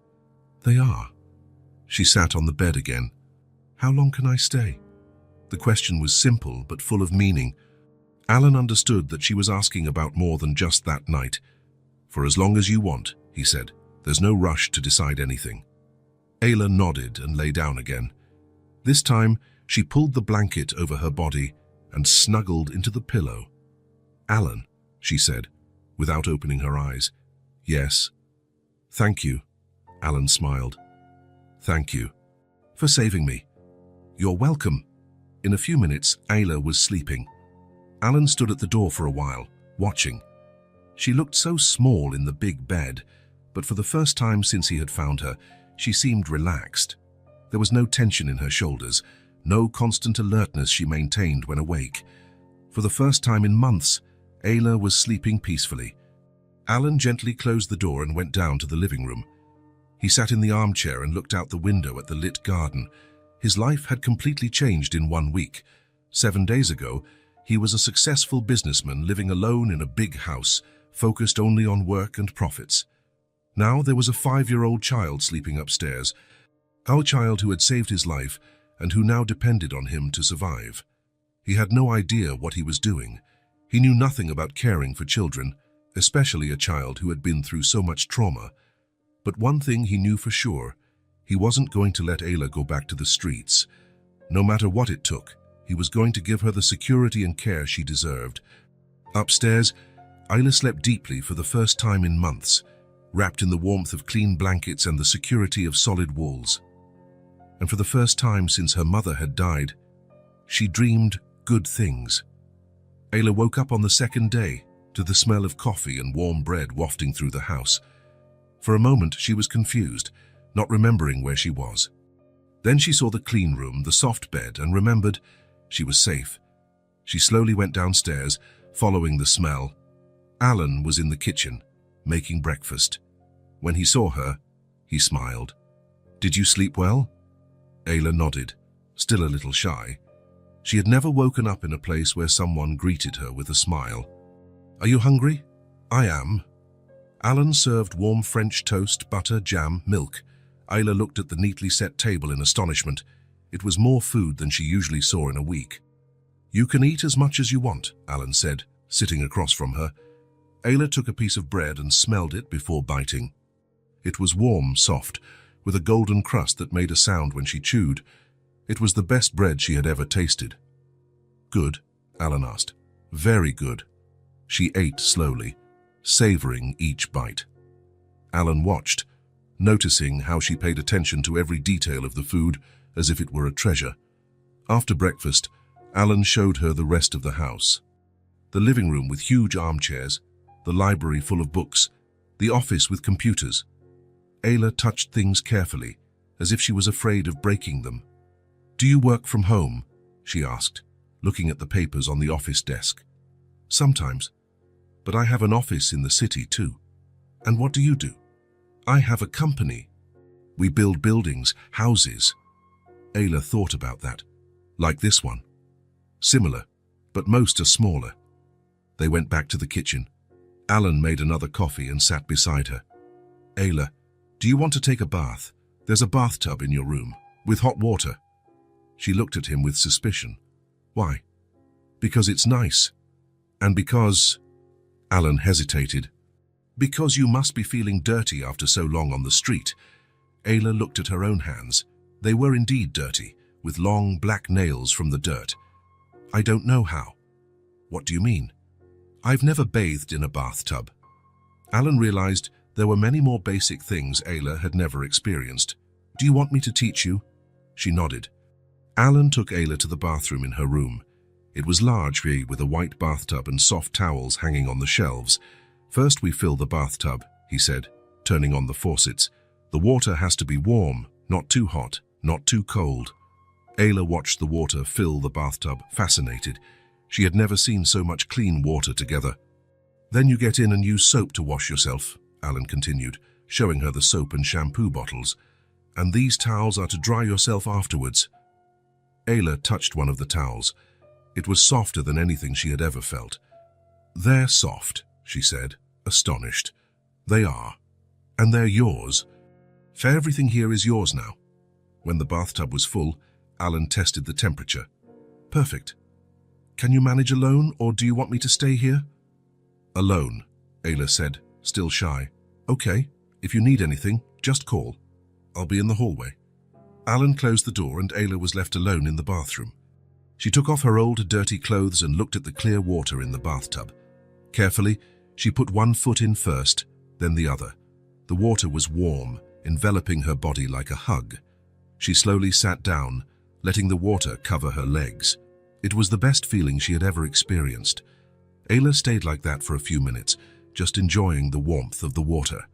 They are. She sat on the bed again. How long can I stay? The question was simple but full of meaning. Alan understood that she was asking about more than just that night. For as long as you want, he said. There's no rush to decide anything. Ayla nodded and lay down again. This time, she pulled the blanket over her body and snuggled into the pillow. Alan, she said, without opening her eyes. Yes. Thank you, Alan smiled. Thank you. For saving me. You're welcome. In a few minutes, Ayla was sleeping. Alan stood at the door for a while, watching. She looked so small in the big bed, but for the first time since he had found her, she seemed relaxed. There was no tension in her shoulders, no constant alertness she maintained when awake. For the first time in months, Ayla was sleeping peacefully. Alan gently closed the door and went down to the living room. He sat in the armchair and looked out the window at the lit garden. His life had completely changed in 1 week. 7 days ago, he was a successful businessman living alone in a big house, focused only on work and profits. Now there was a 5-year-old child sleeping upstairs, our child who had saved his life and who now depended on him to survive. He had no idea what he was doing. He knew nothing about caring for children, especially a child who had been through so much trauma. But one thing he knew for sure, he wasn't going to let Ayla go back to the streets. No matter what it took, he was going to give her the security and care she deserved. Upstairs, Ayla slept deeply for the first time in months, wrapped in the warmth of clean blankets and the security of solid walls. And for the first time since her mother had died, she dreamed good things. Ayla woke up on the second day, to the smell of coffee and warm bread wafting through the house. For a moment she was confused, not remembering where she was. Then she saw the clean room, the soft bed, and remembered she was safe. She slowly went downstairs, following the smell. Alan was in the kitchen, making breakfast. When he saw her, he smiled. "Did you sleep well?" Ayla nodded, still a little shy. She had never woken up in a place where someone greeted her with a smile. "Are you hungry?" "I am." Alan served warm French toast, butter, jam, milk. Ayla looked at the neatly set table in astonishment. It was more food than she usually saw in a week. "You can eat as much as you want," Alan said, sitting across from her. Ayla took a piece of bread and smelled it before biting. It was warm, soft, with a golden crust that made a sound when she chewed. It was the best bread she had ever tasted. "Good?" Alan asked. "Very good." She ate slowly, savoring each bite. Alan watched, noticing how she paid attention to every detail of the food as if it were a treasure. After breakfast, Alan showed her the rest of the house. The living room with huge armchairs, the library full of books, the office with computers. Ayla touched things carefully, as if she was afraid of breaking them. "Do you work from home?" she asked, looking at the papers on the office desk. "Sometimes. But I have an office in the city too." "And what do you do?" "I have a company. We build buildings, houses." Ayla thought about that. "Like this one." "Similar, but most are smaller." They went back to the kitchen. Alan made another coffee and sat beside her. "Ayla, do you want to take a bath? There's a bathtub in your room, with hot water." She looked at him with suspicion. "Why?" "Because it's nice. And because—" Alan hesitated. "Because you must be feeling dirty after so long on the street." Ayla looked at her own hands. They were indeed dirty, with long black nails from the dirt. "I don't know how." "What do you mean?" "I've never bathed in a bathtub." Alan realized there were many more basic things Ayla had never experienced. "Do you want me to teach you?" She nodded. Alan took Ayla to the bathroom in her room. It was large, with a white bathtub and soft towels hanging on the shelves. "First we fill the bathtub," he said, turning on the faucets. "The water has to be warm, not too hot, not too cold." Ayla watched the water fill the bathtub, fascinated. She had never seen so much clean water together. "Then you get in and use soap to wash yourself," Alan continued, showing her the soap and shampoo bottles. "And these towels are to dry yourself afterwards." Ayla touched one of the towels. It was softer than anything she had ever felt. "They're soft," she said, astonished. "They are. And they're yours. For everything here is yours now." When the bathtub was full, Alan tested the temperature. "Perfect. Can you manage alone, or do you want me to stay here?" "Alone," Ayla said, still shy. "Okay, if you need anything, just call. I'll be in the hallway." Alan closed the door and Ayla was left alone in the bathroom. She took off her old, dirty clothes and looked at the clear water in the bathtub. Carefully, she put one foot in first, then the other. The water was warm, enveloping her body like a hug. She slowly sat down, letting the water cover her legs. It was the best feeling she had ever experienced. Ayla stayed like that for a few minutes, just enjoying the warmth of the water.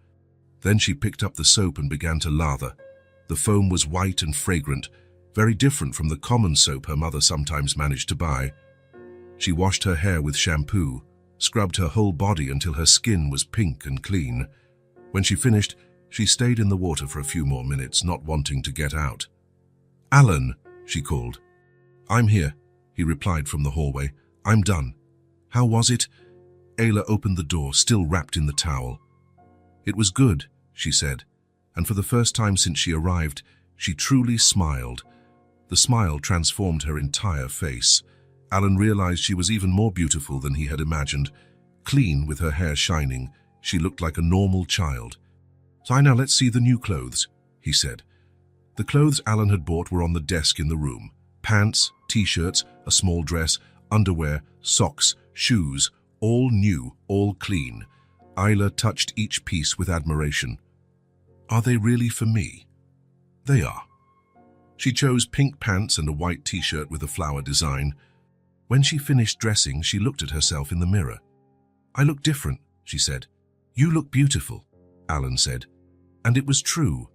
Then she picked up the soap and began to lather. The foam was white and fragrant, very different from the common soap her mother sometimes managed to buy. She washed her hair with shampoo, scrubbed her whole body until her skin was pink and clean. When she finished, she stayed in the water for a few more minutes, not wanting to get out. "Alan," she called. "I'm here," he replied from the hallway. "I'm done." "How was it?" Ayla opened the door, still wrapped in the towel. "It was good," she said, and for the first time since she arrived, she truly smiled. The smile transformed her entire face. Alan realized she was even more beautiful than he had imagined. Clean, with her hair shining, she looked like a normal child. "So now let's see the new clothes," he said. The clothes Alan had bought were on the desk in the room. Pants, t-shirts, a small dress, underwear, socks, shoes, all new, all clean. Ayla touched each piece with admiration. "Are they really for me?" "They are." She chose pink pants and a white t-shirt with a flower design. When she finished dressing, she looked at herself in the mirror. I look different, she said. You look beautiful, Alan said. And it was true.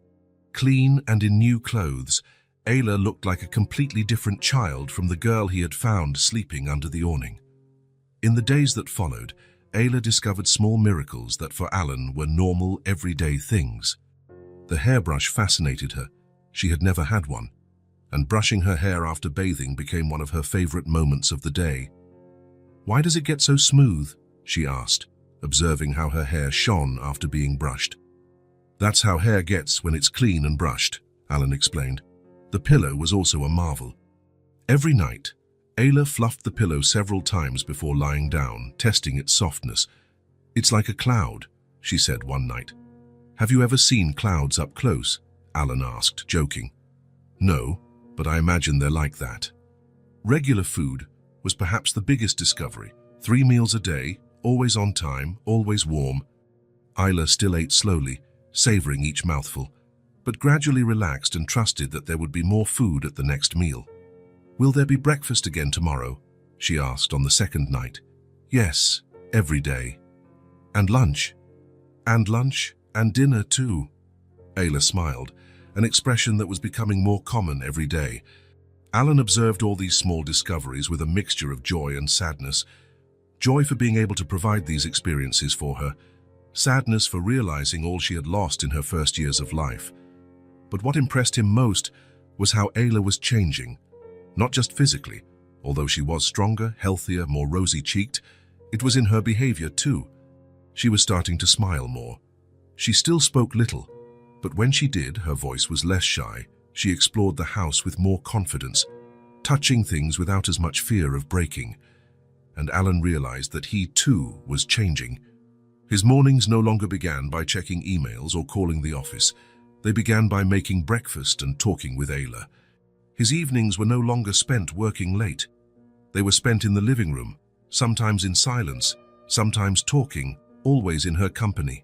Clean and in new clothes, Ayla looked like a completely different child from the girl he had found sleeping under the awning. In the days that followed, Ayla discovered small miracles that for Alan were normal, everyday things. The hairbrush fascinated her. She had never had one, and brushing her hair after bathing became one of her favorite moments of the day. Why does it get so smooth? She asked, observing how her hair shone after being brushed. That's how hair gets when it's clean and brushed, Alan explained. The pillow was also a marvel. Every night, Ayla fluffed the pillow several times before lying down, testing its softness. It's like a cloud, she said one night. Have you ever seen clouds up close? Alan asked, joking. No, but I imagine they're like that. Regular food was perhaps the biggest discovery. 3 meals a day, always on time, always warm. Ayla still ate slowly, savoring each mouthful, but gradually relaxed and trusted that there would be more food at the next meal. Will there be breakfast again tomorrow? She asked on the second night. Yes, every day. And lunch? And lunch, and dinner too. Ayla smiled, an expression that was becoming more common every day. Alan observed all these small discoveries with a mixture of joy and sadness. Joy for being able to provide these experiences for her, sadness for realizing all she had lost in her first years of life. But what impressed him most was how Ayla was changing. Not just physically, although she was stronger, healthier, more rosy-cheeked, it was in her behavior too. She was starting to smile more. She still spoke little, but when she did, her voice was less shy. She explored the house with more confidence, touching things without as much fear of breaking. And Alan realized that he too was changing. His mornings no longer began by checking emails or calling the office. They began by making breakfast and talking with Ayla. His evenings were no longer spent working late. They were spent in the living room, sometimes in silence, sometimes talking, always in her company.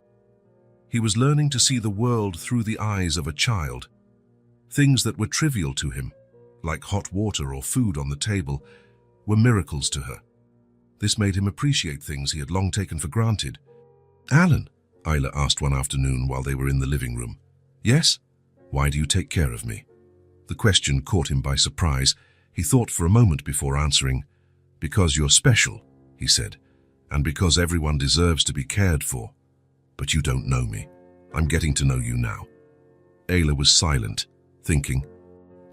He was learning to see the world through the eyes of a child. Things that were trivial to him, like hot water or food on the table, were miracles to her. This made him appreciate things he had long taken for granted. Alan, Ayla asked one afternoon while they were in the living room. Yes? Why do you take care of me? The question caught him by surprise. He thought for a moment before answering. Because you're special, he said, and because everyone deserves to be cared for. But you don't know me. I'm getting to know you now. Ayla was silent, thinking.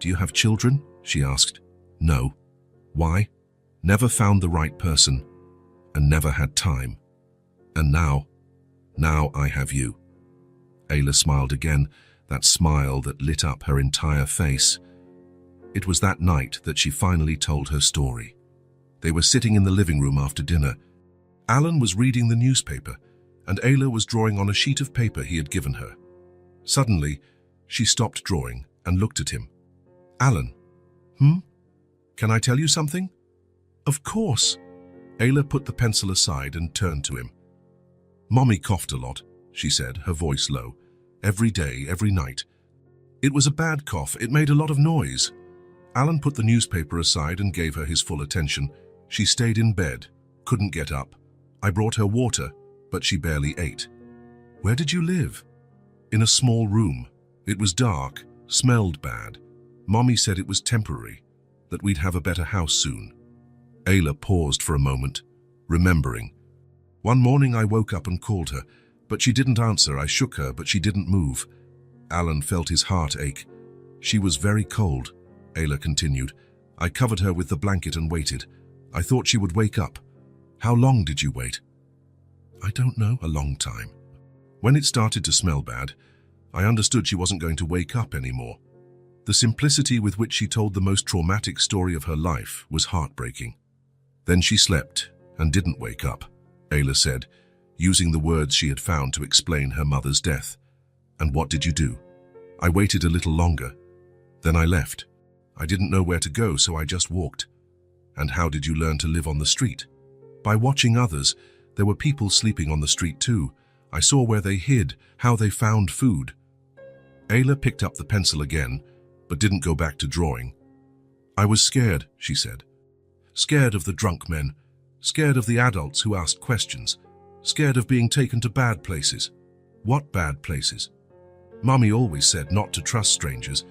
Do you have children? She asked. No. Why? Never found the right person, and never had time. And now I have you. Ayla smiled again, that smile that lit up her entire face. It was that night that she finally told her story. They were sitting in the living room after dinner. Alan was reading the newspaper, and Ayla was drawing on a sheet of paper he had given her. Suddenly, she stopped drawing and looked at him. Alan, can I tell you something? Of course. Ayla put the pencil aside and turned to him. Mommy coughed a lot, she said, her voice low. Every day, every night. It was a bad cough. It made a lot of noise. Alan put the newspaper aside and gave her his full attention. She stayed in bed, couldn't get up. I brought her water, but she barely ate. Where did you live? In a small room. It was dark, smelled bad. Mommy said it was temporary, that we'd have a better house soon. Ayla paused for a moment, remembering. One morning I woke up and called her, but she didn't answer. I shook her, but she didn't move. Alan felt his heart ache. She was very cold, Ayla continued. I covered her with the blanket and waited. I thought she would wake up. How long did you wait? I don't know, a long time. When it started to smell bad, I understood she wasn't going to wake up anymore. The simplicity with which she told the most traumatic story of her life was heartbreaking. Then she slept and didn't wake up, Ayla said, using the words she had found to explain her mother's death. And what did you do? I waited a little longer. Then I left. I didn't know where to go, so I just walked. And how did you learn to live on the street? By watching others. There were people sleeping on the street too. I saw where they hid, how they found food. Ayla picked up the pencil again, but didn't go back to drawing. I was scared, she said. Scared of the drunk men, scared of the adults who asked questions, Scared of being taken to bad places. What bad places? Mummy always said not to trust strangers.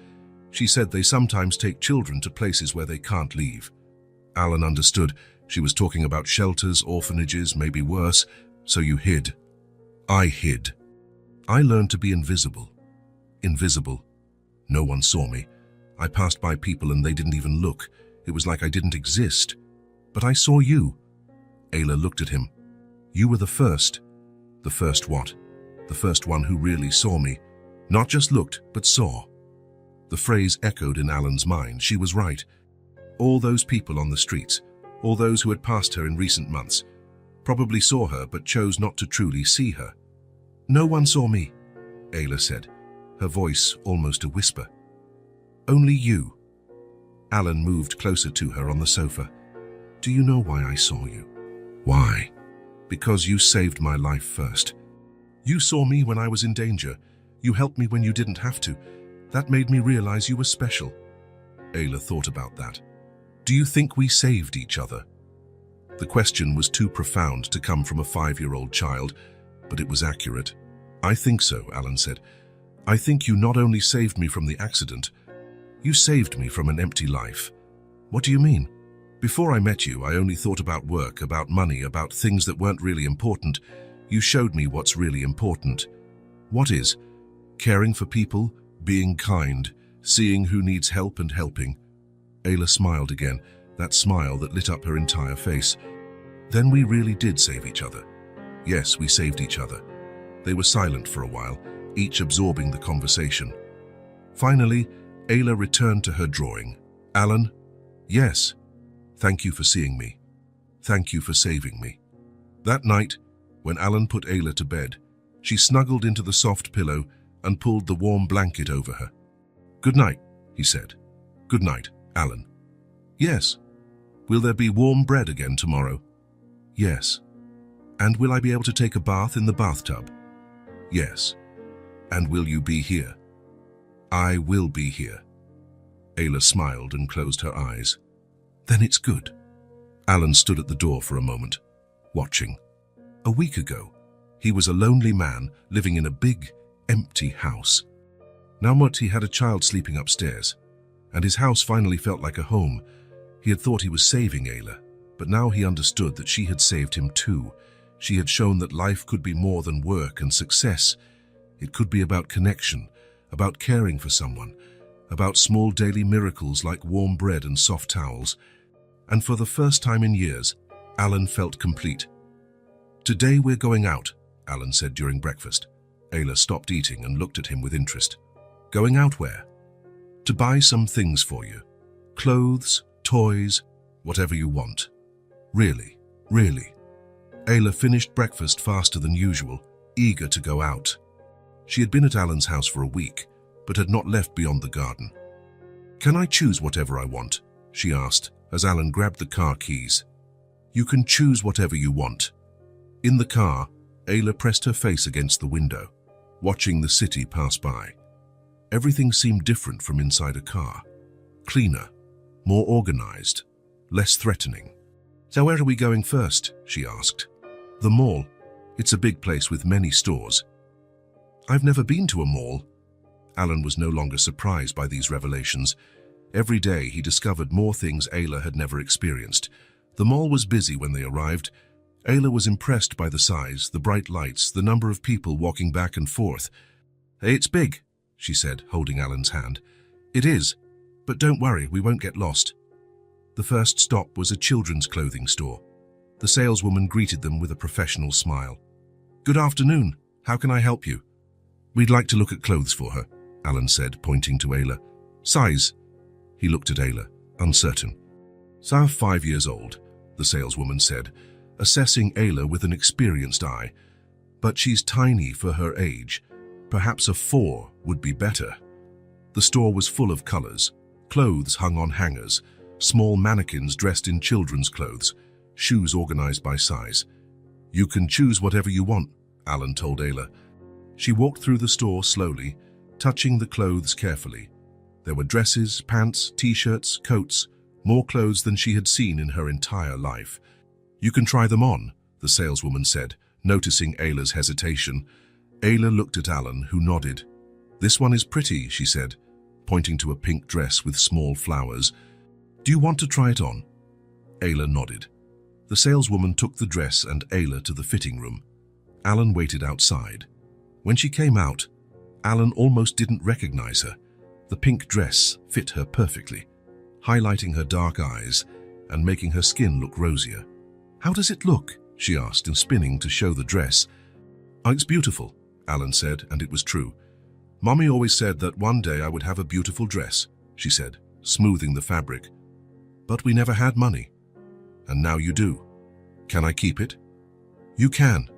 She said they sometimes take children to places where they can't leave. Alan understood. She was talking about shelters, orphanages, maybe worse. So you hid. I hid. I learned to be invisible. Invisible. No one saw me. I passed by people and they didn't even look. It was like I didn't exist. But I saw you. Ayla looked at him. You were the first. The first what? The first one who really saw me. Not just looked, but saw. The phrase echoed in Alan's mind. She was right. All those people on the streets, all those who had passed her in recent months, probably saw her but chose not to truly see her. No one saw me, Ayla said, her voice almost a whisper. Only you. Alan moved closer to her on the sofa. Do you know why I saw you? Why? Because you saved my life first. You saw me when I was in danger. You helped me when you didn't have to. That made me realize you were special. Ayla thought about that. Do you think we saved each other? The question was too profound to come from a 5-year-old child, but it was accurate. I think so, Alan said. I think you not only saved me from the accident, you saved me from an empty life. What do you mean? Before I met you, I only thought about work, about money, about things that weren't really important. You showed me what's really important. What is? Caring for people, being kind, seeing who needs help and helping. Ayla smiled again, that smile that lit up her entire face. Then we really did save each other. Yes, we saved each other. They were silent for a while, each absorbing the conversation. Finally, Ayla returned to her drawing. Alan? Yes. Thank you for seeing me. Thank you for saving me. That night, when Alan put Ayla to bed, she snuggled into the soft pillow and pulled the warm blanket over her. Good night, he said. Good night, Alan. Yes. Will there be warm bread again tomorrow? Yes. And will I be able to take a bath in the bathtub? Yes. And will you be here? I will be here. Ayla smiled and closed her eyes. Then it's good. Alan stood at the door for a moment, watching. A week ago, he was a lonely man living in a big, empty house. Now he had a child sleeping upstairs, and his house finally felt like a home. He had thought he was saving Ayla, but now he understood that she had saved him too. She had shown that life could be more than work and success. It could be about connection, about caring for someone, about small daily miracles like warm bread and soft towels. And for the first time in years, Alan felt complete. Today we're going out, Alan said during breakfast. Ayla stopped eating and looked at him with interest. Going out where? To buy some things for you. Clothes, toys, whatever you want. Really, really. Ayla finished breakfast faster than usual, eager to go out. She had been at Alan's house for a week, but had not left beyond the garden. Can I choose whatever I want? She asked, as Alan grabbed the car keys. You can choose whatever you want. In the car, Ayla pressed her face against the window, watching the city pass by. Everything seemed different from inside a car. Cleaner, more organized, less threatening. So where are we going first? She asked. The mall. It's a big place with many stores. I've never been to a mall. Alan was no longer surprised by these revelations. Every day he discovered more things Ayla had never experienced. The mall was busy when they arrived. Ayla was impressed by the size, the bright lights, the number of people walking back and forth. Hey, it's big, she said, holding Alan's hand. It is, but don't worry, we won't get lost. The first stop was a children's clothing store. The saleswoman greeted them with a professional smile. Good afternoon, how can I help you? We'd like to look at clothes for her, Alan said, pointing to Ayla. Size? He looked at Ayla, uncertain. Size 5 years old, the saleswoman said, assessing Ayla with an experienced eye. But she's tiny for her age. Perhaps a 4 would be better. The store was full of colors. Clothes hung on hangers, small mannequins dressed in children's clothes, shoes organized by size. You can choose whatever you want, Alan told Ayla. She walked through the store slowly, touching the clothes carefully. There were dresses, pants, t-shirts, coats, more clothes than she had seen in her entire life. You can try them on, the saleswoman said, Noticing Ayla's hesitation, Ayla looked at Alan, who nodded. "This one is pretty," she said, pointing to a pink dress with small flowers. "Do you want to try it on?" Ayla nodded. The saleswoman took the dress and Ayla to the fitting room. Alan waited outside. When she came out, Alan almost didn't recognize her. The pink dress fit her perfectly, highlighting her dark eyes and making her skin look rosier. "How does it look?" she asked, and spinning to show the dress. "Oh, it's beautiful," Alan said, and it was true. "Mommy always said that one day I would have a beautiful dress," she said, smoothing the fabric. "But we never had money. And now you do. Can I keep it?" "You can."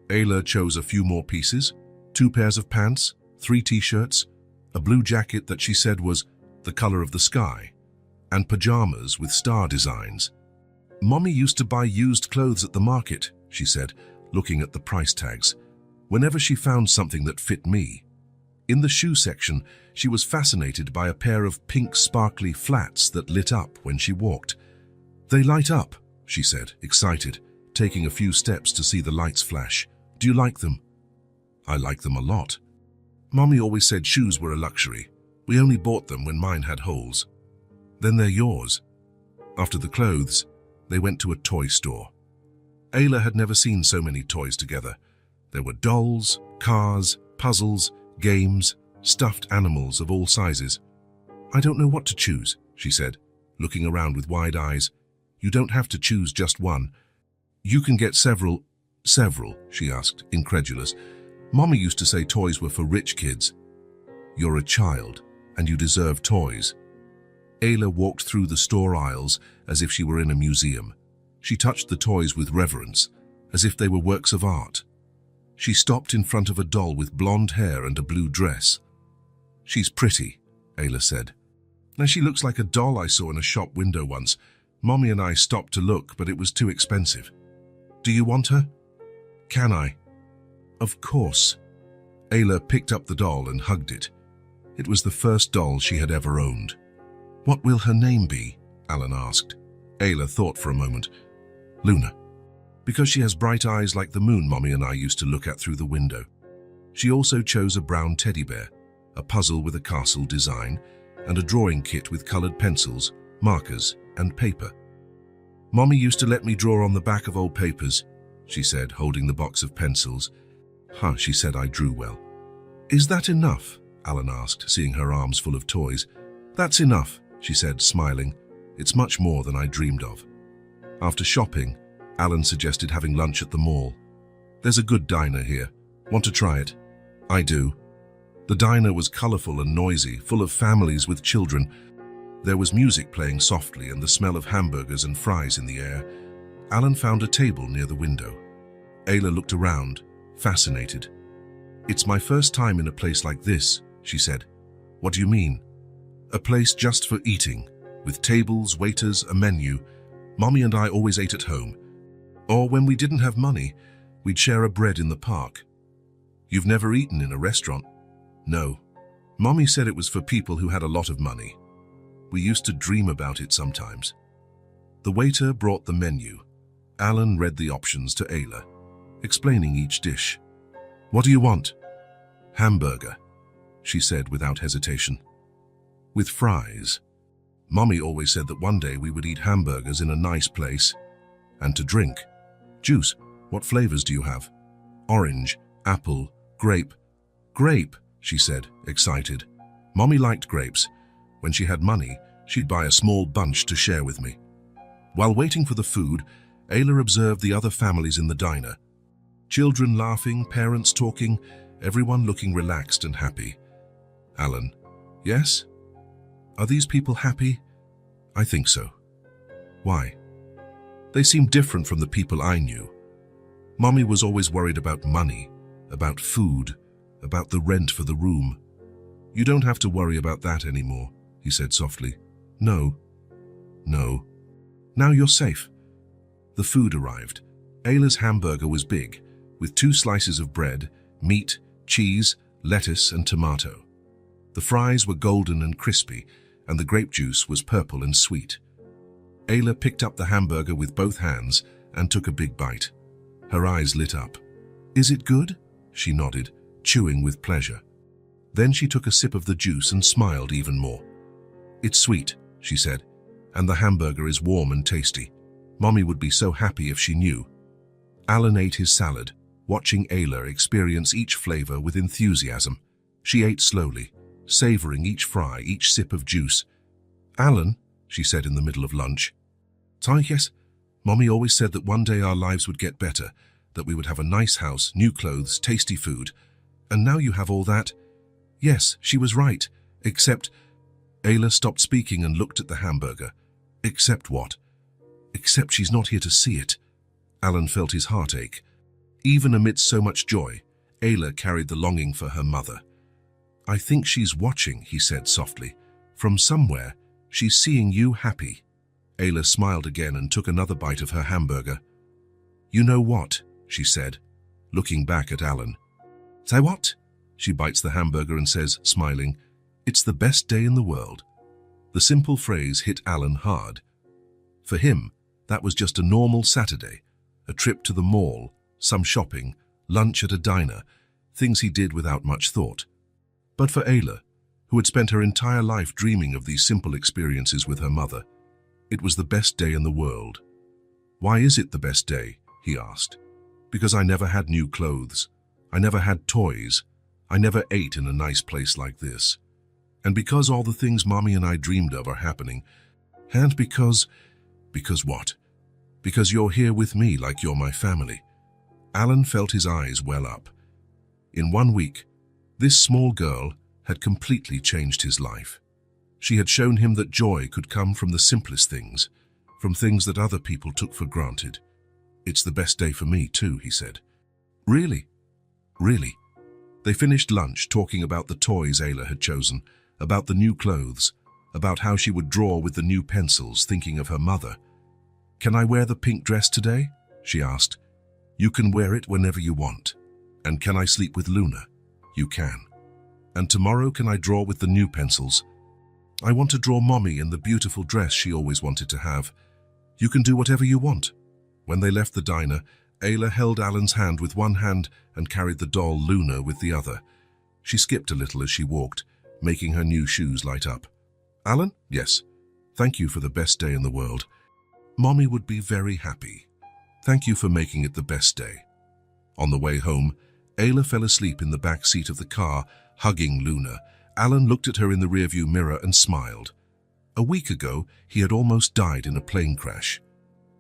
Ayla chose a few more pieces, 2 pairs of pants, 3 t-shirts, a blue jacket that she said was the color of the sky, and pajamas with star designs. "Mommy used to buy used clothes at the market," she said, looking at the price tags, "whenever she found something that fit me." In the shoe section, she was fascinated by a pair of pink sparkly flats that lit up when she walked. "They light up," she said, excited, taking a few steps to see the lights flash. "Do you like them?" "I like them a lot. Mommy always said shoes were a luxury. We only bought them when mine had holes." "Then they're yours." After the clothes, they went to a toy store. Ayla had never seen so many toys together. There were dolls, cars, puzzles, games, stuffed animals of all sizes. "I don't know what to choose," she said, looking around with wide eyes. "You don't have to choose just one. You can get several." "Several?" she asked, incredulous. "Mommy used to say toys were for rich kids." "You're a child, and you deserve toys." Ayla walked through the store aisles as if she were in a museum. She touched the toys with reverence, as if they were works of art. She stopped in front of a doll with blonde hair and a blue dress. "She's pretty," Ayla said. "Now she looks like a doll I saw in a shop window once. Mommy and I stopped to look, but it was too expensive. Do you want her?" "Can I?" "Of course." Ayla picked up the doll and hugged it. It was the first doll she had ever owned. "What will her name be?" Alan asked. Ayla thought for a moment. "Luna. Because she has bright eyes like the moon Mommy and I used to look at through the window." She also chose a brown teddy bear, a puzzle with a castle design, and a drawing kit with colored pencils, markers, and paper. "Mommy used to let me draw on the back of old papers," she said, holding the box of pencils. She said I drew well." "Is that enough?" Alan asked, seeing her arms full of toys. "That's enough," she said, smiling. "It's much more than I dreamed of." After shopping, Alan suggested having lunch at the mall. "There's a good diner here. Want to try it?" "I do." The diner was colorful and noisy, full of families with children. There was music playing softly and the smell of hamburgers and fries in the air. Alan found a table near the window. Ayla looked around, fascinated. "It's my first time in a place like this," she said. "What do you mean?" "A place just for eating, with tables, waiters, a menu. Mommy and I always ate at home. Or when we didn't have money, we'd share a bread in the park." "You've never eaten in a restaurant?" "No. Mommy said it was for people who had a lot of money. We used to dream about it sometimes." The waiter brought the menu. Alan read the options to Ayla, explaining each dish. "What do you want?" "Hamburger," she said without hesitation. "With fries." Mommy always said that one day we would eat hamburgers in a nice place. "And to drink." "Juice. What flavors do you have?" "Orange, apple, grape." "Grape," she said, excited. Mommy liked grapes. When she had money, she'd buy a small bunch to share with me. While waiting for the food, Ayla observed the other families in the diner. Children laughing, parents talking, everyone looking relaxed and happy. Alan: "Yes? Are these people happy?" "I think so." "Why?" "They seem different from the people I knew. Mommy was always worried about money, about food, about the rent for the room." "You don't have to worry about that anymore," he said softly. No. Now you're safe." The food arrived. Ayla's hamburger was big, with 2 slices of bread, meat, cheese, lettuce, and tomato. The fries were golden and crispy, and the grape juice was purple and sweet. Ayla picked up the hamburger with both hands and took a big bite. Her eyes lit up. "Is it good?" She nodded, chewing with pleasure. Then she took a sip of the juice and smiled even more. "It's sweet," she said, "and the hamburger is warm and tasty. Mommy would be so happy if she knew." Alan ate his salad, watching Ayla experience each flavor with enthusiasm. She ate slowly, savoring each fry, each sip of juice. "Alan," she said in the middle of lunch. "Yes, Mommy always said that one day our lives would get better, that we would have a nice house, new clothes, tasty food. And now you have all that." "Yes, she was right, except—" Ayla stopped speaking and looked at the hamburger. "Except what?" "Except she's not here to see it." Alan felt his heart ache. Even amidst so much joy, Ayla carried the longing for her mother. "I think she's watching," he said softly. "From somewhere, she's seeing you happy." Ayla smiled again and took another bite of her hamburger. "You know what?" she said, looking back at Alan. "Say what?" She bites the hamburger and says, smiling, "It's the best day in the world." The simple phrase hit Alan hard. For him, that was just a normal Saturday, a trip to the mall, some shopping, lunch at a diner, things he did without much thought. But for Ayla, who had spent her entire life dreaming of these simple experiences with her mother, it was the best day in the world. "Why is it the best day?" he asked. "Because I never had new clothes. I never had toys. I never ate in a nice place like this. And because all the things Mommy and I dreamed of are happening. And because what? Because you're here with me like you're my family." Alan felt his eyes well up. In 1 week, this small girl had completely changed his life. She had shown him that joy could come from the simplest things, from things that other people took for granted. "It's the best day for me too," he said. "Really? Really?" They finished lunch talking about the toys Ayla had chosen, about the new clothes, about how she would draw with the new pencils, thinking of her mother. "Can I wear the pink dress today?" she asked. "You can wear it whenever you want. And can I sleep with Luna?" "You can. And tomorrow can I draw with the new pencils?" "I want to draw Mommy in the beautiful dress she always wanted to have." "You can do whatever you want." When they left the diner, Ayla held Alan's hand with one hand and carried the doll Luna with the other. She skipped a little as she walked, making her new shoes light up. "Alan?" "Yes. Thank you for the best day in the world. Mommy would be very happy. Thank you for making it the best day." On the way home, Ayla fell asleep in the back seat of the car, hugging Luna. Alan looked at her in the rearview mirror and smiled. A week ago, he had almost died in a plane crash.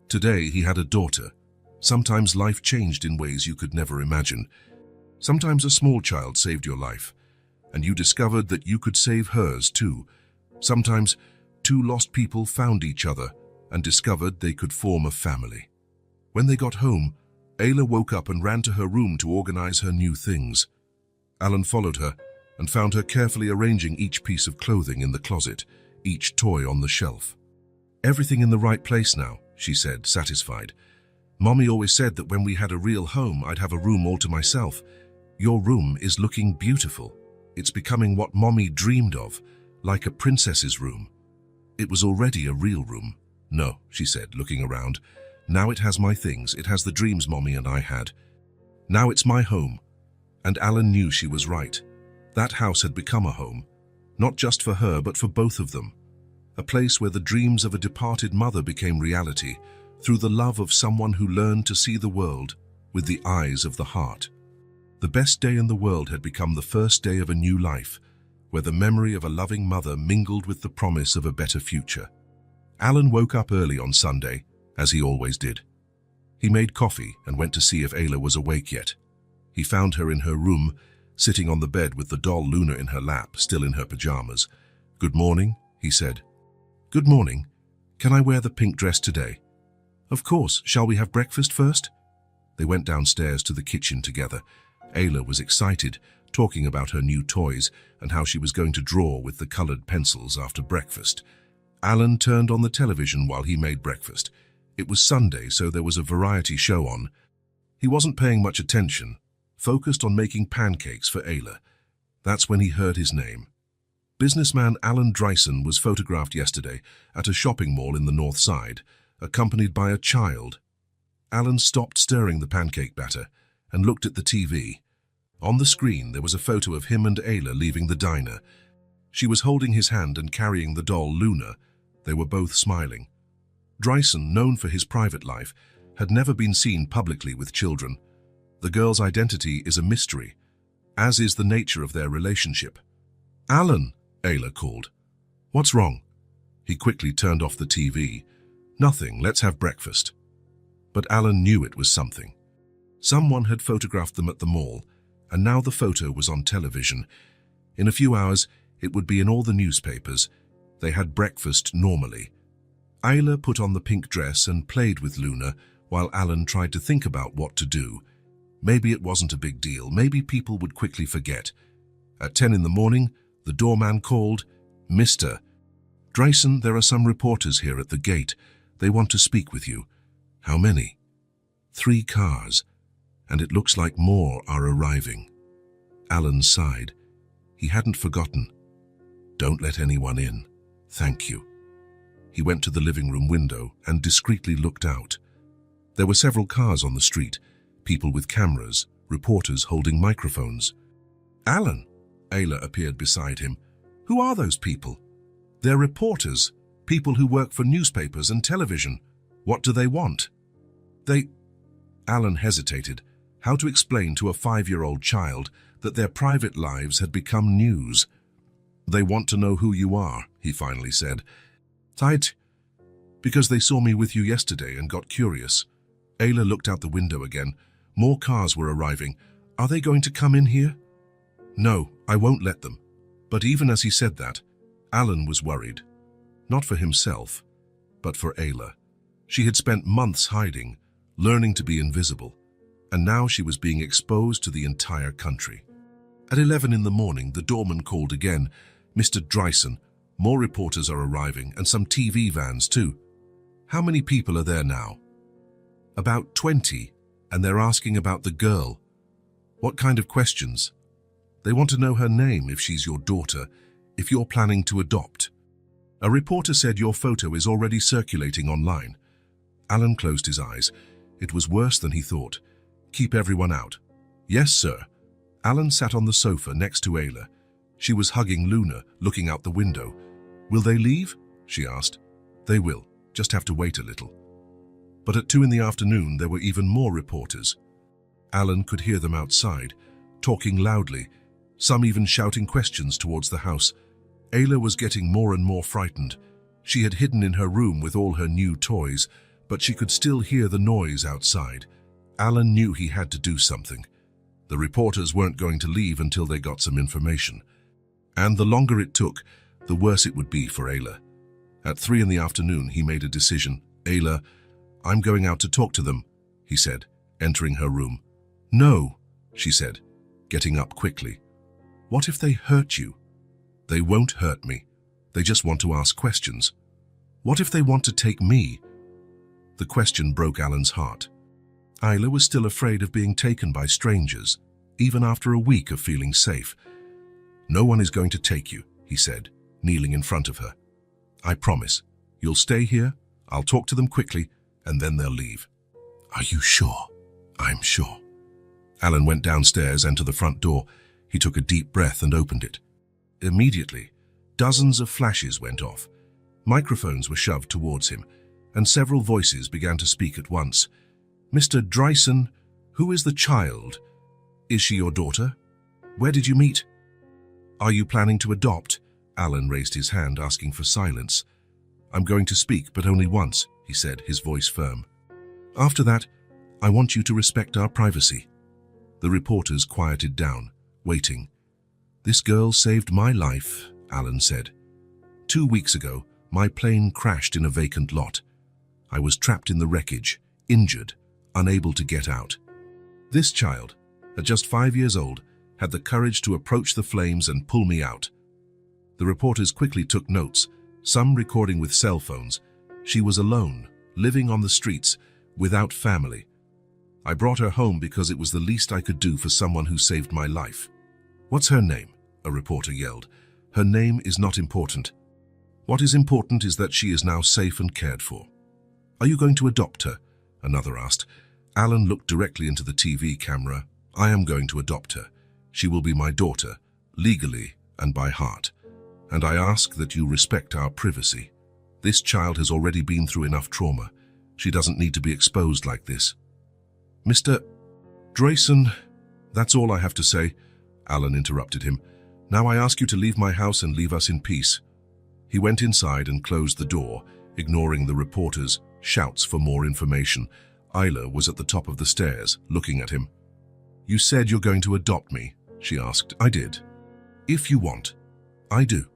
Today, he had a daughter. Sometimes life changed in ways you could never imagine. Sometimes a small child saved your life, and you discovered that you could save hers too. Sometimes two lost people found each other and discovered they could form a family. When they got home, Ayla woke up and ran to her room to organize her new things. Alan followed her and found her carefully arranging each piece of clothing in the closet, each toy on the shelf. "Everything in the right place now," she said, satisfied. "Mommy always said that when we had a real home, I'd have a room all to myself. Your room is looking beautiful. It's becoming what Mommy dreamed of, like a princess's room." "It was already a real room." "No," she said, looking around. "Now it has my things. It has the dreams Mommy and I had. Now it's my home." And Alan knew she was right. That house had become a home, not just for her, but for both of them. A place where the dreams of a departed mother became reality through the love of someone who learned to see the world with the eyes of the heart. The best day in the world had become the first day of a new life, where the memory of a loving mother mingled with the promise of a better future. Alan woke up early on Sunday, as he always did. He made coffee and went to see if Ayla was awake yet. He found her in her room, sitting on the bed with the doll Luna in her lap, still in her pajamas. "Good morning," he said. "Good morning. Can I wear the pink dress today?" "Of course. Shall we have breakfast first?" They went downstairs to the kitchen together. Ayla was excited, talking about her new toys and how she was going to draw with the colored pencils after breakfast. Alan turned on the television while he made breakfast. It was Sunday, so there was a variety show on. He wasn't paying much attention, focused on making pancakes for Ayla. That's when he heard his name. Businessman Alan Dryson was photographed yesterday at a shopping mall in the North Side, accompanied by a child. Alan stopped stirring the pancake batter and looked at the TV. On the screen, there was a photo of him and Ayla leaving the diner. She was holding his hand and carrying the doll, Luna. They were both smiling. Dryson, known for his private life, had never been seen publicly with children. The girl's identity is a mystery, as is the nature of their relationship. "Alan," Ayla called. "What's wrong?" He quickly turned off the TV. "Nothing, let's have breakfast." But Alan knew it was something. Someone had photographed them at the mall, and now the photo was on television. In a few hours, it would be in all the newspapers. They had breakfast normally. Ayla put on the pink dress and played with Luna, while Alan tried to think about what to do. Maybe it wasn't a big deal. Maybe people would quickly forget. At 10 in the morning, the doorman called. "Mr. Dryson, there are some reporters here at the gate. They want to speak with you." "How many?" "3 cars, and it looks like more are arriving." Alan sighed. He hadn't forgotten. "Don't let anyone in. Thank you." He went to the living room window and discreetly looked out. There were several cars on the street, people with cameras, reporters holding microphones. "Alan," Ayla appeared beside him. "Who are those people?" "They're reporters, people who work for newspapers and television. What do they want?" Alan hesitated. How to explain to a 5-year-old child that their private lives had become news? "They want to know who you are," he finally said. "Tight, because they saw me with you yesterday and got curious." Ayla looked out the window again. More cars were arriving. "Are they going to come in here?" "No, I won't let them." But even as he said that, Alan was worried. Not for himself, but for Ayla. She had spent months hiding, learning to be invisible, and now she was being exposed to the entire country. At 11 in the morning, the doorman called again. "Mr. Dryson, more reporters are arriving, and some TV vans too." "How many people are there now?" "About 20, and they're asking about the girl." "What kind of questions?" "They want to know her name, if she's your daughter, if you're planning to adopt." "A reporter said your photo is already circulating online." Alan closed his eyes. It was worse than he thought. "Keep everyone out." "Yes, sir." Alan sat on the sofa next to Ayla. She was hugging Luna, looking out the window. "Will they leave?" she asked. "They will, just have to wait a little." But at 2 in the afternoon, there were even more reporters. Alan could hear them outside, talking loudly, some even shouting questions towards the house. Ayla was getting more and more frightened. She had hidden in her room with all her new toys, but she could still hear the noise outside. Alan knew he had to do something. The reporters weren't going to leave until they got some information. And the longer it took, the worse it would be for Ayla. At 3 in the afternoon, he made a decision. "Ayla, I'm going out to talk to them," he said, entering her room. "No," she said, getting up quickly. "What if they hurt you?" "They won't hurt me. They just want to ask questions." "What if they want to take me?" The question broke Alan's heart. Ayla was still afraid of being taken by strangers, even after a week of feeling safe. "No one is going to take you," he said, kneeling in front of her. "I promise. You'll stay here, I'll talk to them quickly, and then they'll leave." "Are you sure?" "I'm sure." Alan went downstairs and to the front door. He took a deep breath and opened it. Immediately, dozens of flashes went off. Microphones were shoved towards him, and several voices began to speak at once. "Mr. Dryson, who is the child? Is she your daughter? Where did you meet? Are you planning to adopt?" Alan raised his hand, asking for silence. "I'm going to speak, but only once," he said, his voice firm. "After that, I want you to respect our privacy." The reporters quieted down, waiting. "This girl saved my life," Alan said. 2 weeks ago, my plane crashed in a vacant lot. I was trapped in the wreckage, injured, unable to get out. This child, at just 5 years old, had the courage to approach the flames and pull me out." The reporters quickly took notes, some recording with cell phones. She was alone, living on the streets, without family. "I brought her home because it was the least I could do for someone who saved my life." "What's her name?" a reporter yelled. "Her name is not important. What is important is that she is now safe and cared for." "Are you going to adopt her?" another asked. Alan looked directly into the TV camera. I am going to adopt her. She will be my daughter, legally and by heart. And I ask that you respect our privacy. This child has already been through enough trauma. She doesn't need to be exposed like this. Mr. Drayson, that's all I have to say. Alan interrupted him. Now I ask you to leave my house and leave us in peace. He went inside and closed the door, ignoring the reporters' shouts for more information. Isla was at the top of the stairs, looking at him. You said you're going to adopt me, she asked. I did. If you want. I do.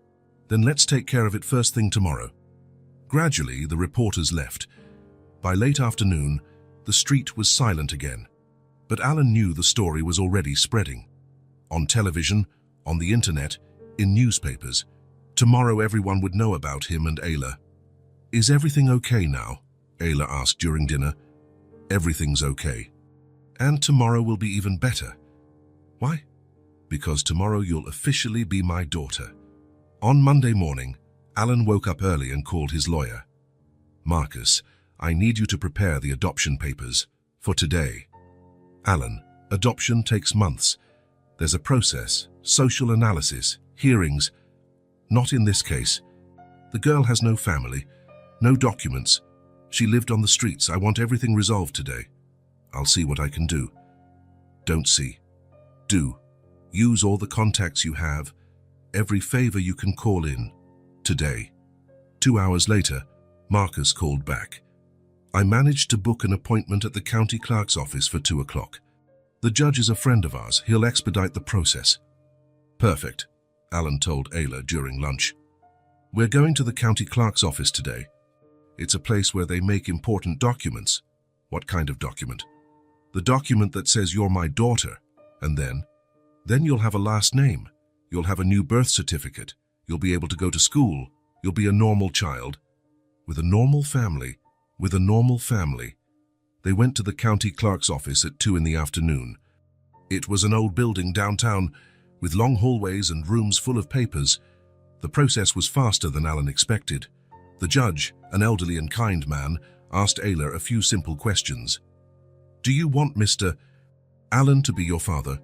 Then let's take care of it first thing tomorrow. Gradually, the reporters left. By late afternoon, the street was silent again. But Alan knew the story was already spreading. On television, on the internet, in newspapers. Tomorrow everyone would know about him and Ayla. Is everything okay now? Ayla asked during dinner. Everything's okay. And tomorrow will be even better. Why? Because tomorrow you'll officially be my daughter. On Monday morning, Alan woke up early and called his lawyer. Marcus, I need you to prepare the adoption papers for today. Alan, adoption takes months. There's a process, social analysis, hearings. Not in this case. The girl has no family, no documents. She lived on the streets. I want everything resolved today. I'll see what I can do. Don't see. Do. Use all the contacts you have, every favor you can call in, today. 2 hours later, Marcus called back. I managed to book an appointment at the county clerk's office for 2 o'clock. The judge is a friend of ours. He'll expedite the process. Perfect, Alan told Ayla during lunch. We're going to the county clerk's office today. It's a place where they make important documents. What kind of document? The document that says you're my daughter. And then you'll have a last name. You'll have a new birth certificate. You'll be able to go to school. You'll be a normal child. With a normal family. With a normal family. They went to the county clerk's office at 2 in the afternoon. It was an old building downtown with long hallways and rooms full of papers. The process was faster than Alan expected. The judge, an elderly and kind man, asked Ayla a few simple questions. Do you want Mr. Alan to be your father?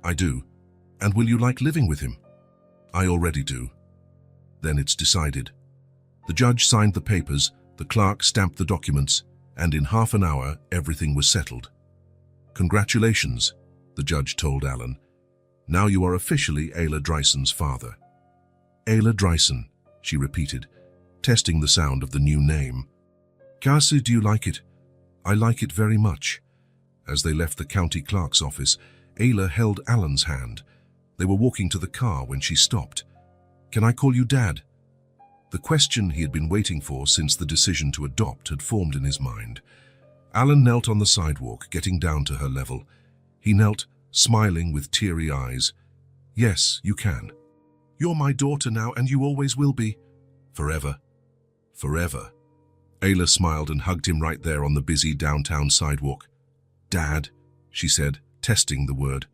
I do. And will you like living with him? I already do. Then it's decided. The judge signed the papers, the clerk stamped the documents, and in half an hour everything was settled. Congratulations, the judge told Alan. Now you are officially Ayla Dryson's father. Ayla Dryson, she repeated, testing the sound of the new name. Kasi, do you like it? I like it very much. As they left the county clerk's office, Ayla held Alan's hand. They were walking to the car when she stopped. Can I call you Dad? The question he had been waiting for since the decision to adopt had formed in his mind. Alan knelt on the sidewalk, getting down to her level. He knelt, smiling with teary eyes. Yes, you can. You're my daughter now, and you always will be. Forever. Forever. Ayla smiled and hugged him right there on the busy downtown sidewalk. Dad, she said, testing the word.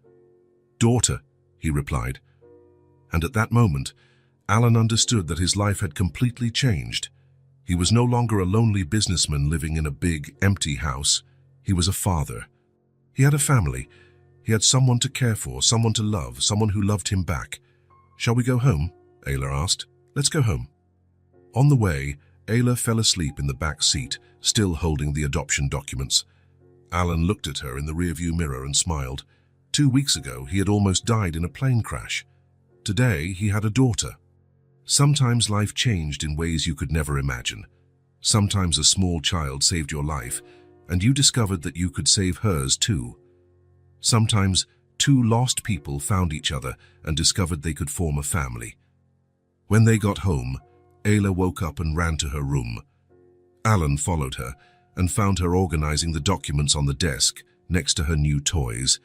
Daughter, he replied. And at that moment, Alan understood that his life had completely changed. He was no longer a lonely businessman living in a big, empty house. He was a father. He had a family. He had someone to care for, someone to love, someone who loved him back. Shall we go home? Ayla asked. Let's go home. On the way, Ayla fell asleep in the back seat, still holding the adoption documents. Alan looked at her in the rearview mirror and smiled. 2 weeks ago, he had almost died in a plane crash. Today, he had a daughter. Sometimes life changed in ways you could never imagine. Sometimes a small child saved your life, and you discovered that you could save hers too. Sometimes 2 lost people found each other and discovered they could form a family. When they got home, Ayla woke up and ran to her room. Alan followed her and found her organizing the documents on the desk next to her new toys.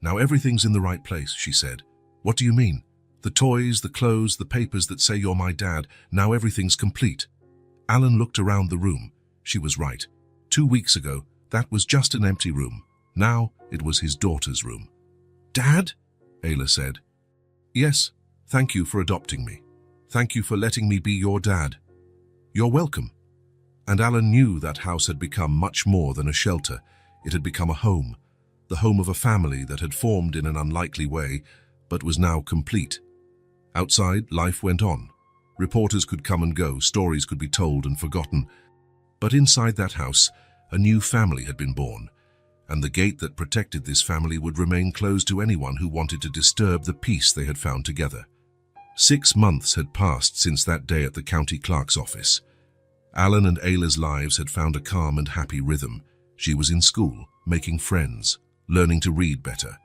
Now everything's in the right place, she said. What do you mean? The toys, the clothes, the papers that say you're my dad, now everything's complete. Alan looked around the room. She was right. 2 weeks ago, that was just an empty room. Now it was his daughter's room. Dad? Ayla said. Yes, thank you for adopting me. Thank you for letting me be your dad. You're welcome. And Alan knew that house had become much more than a shelter. It had become a home, the home of a family that had formed in an unlikely way, but was now complete. Outside, life went on. Reporters could come and go, stories could be told and forgotten. But inside that house, a new family had been born, and the gate that protected this family would remain closed to anyone who wanted to disturb the peace they had found together. 6 months had passed since that day at the county clerk's office. Alan and Ayla's lives had found a calm and happy rhythm. She was in school, making friends, learning to read better.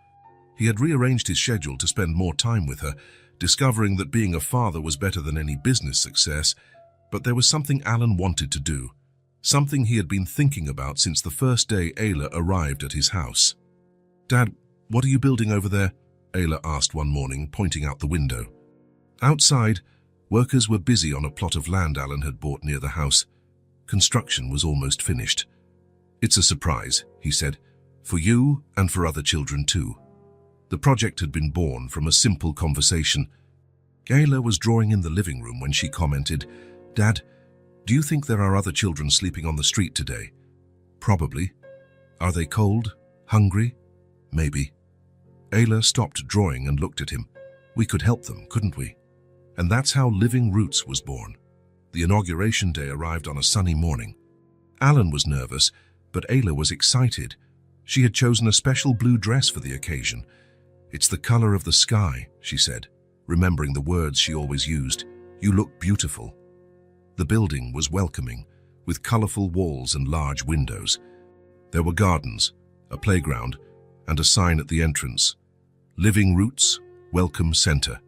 He had rearranged his schedule to spend more time with her, discovering that being a father was better than any business success, but there was something Alan wanted to do, something he had been thinking about since the first day Ayla arrived at his house. "Dad, what are you building over there?" Ayla asked one morning, pointing out the window. Outside, workers were busy on a plot of land Alan had bought near the house. Construction was almost finished. "It's a surprise," he said, "for you and for other children too." The project had been born from a simple conversation. Ayla was drawing in the living room when she commented, "Dad, do you think there are other children sleeping on the street today?" "Probably. Are they cold? Hungry? Maybe." Ayla stopped drawing and looked at him. "We could help them, couldn't we?" And that's how Living Roots was born. The inauguration day arrived on a sunny morning. Alan was nervous, but Ayla was excited. She had chosen a special blue dress for the occasion. "It's the color of the sky," she said, remembering the words she always used. "You look beautiful." The building was welcoming, with colorful walls and large windows. There were gardens, a playground, and a sign at the entrance. "Living Roots, Welcome Center."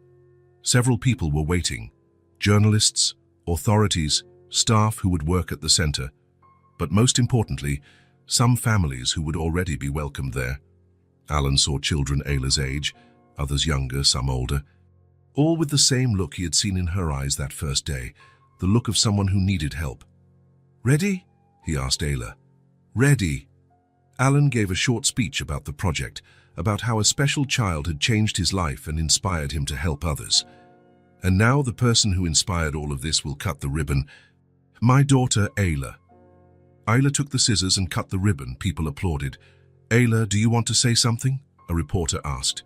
Several people were waiting: journalists, authorities, staff who would work at the center, but most importantly, some families who would already be welcomed there. Alan saw children Ayla's age, others younger, some older, all with the same look he had seen in her eyes that first day, the look of someone who needed help. "Ready?" he asked Ayla. "Ready." Alan gave a short speech about the project, about how a special child had changed his life and inspired him to help others. "And now the person who inspired all of this will cut the ribbon. My daughter, Ayla." Ayla took the scissors and cut the ribbon. People applauded. "Ayla, do you want to say something?" a reporter asked.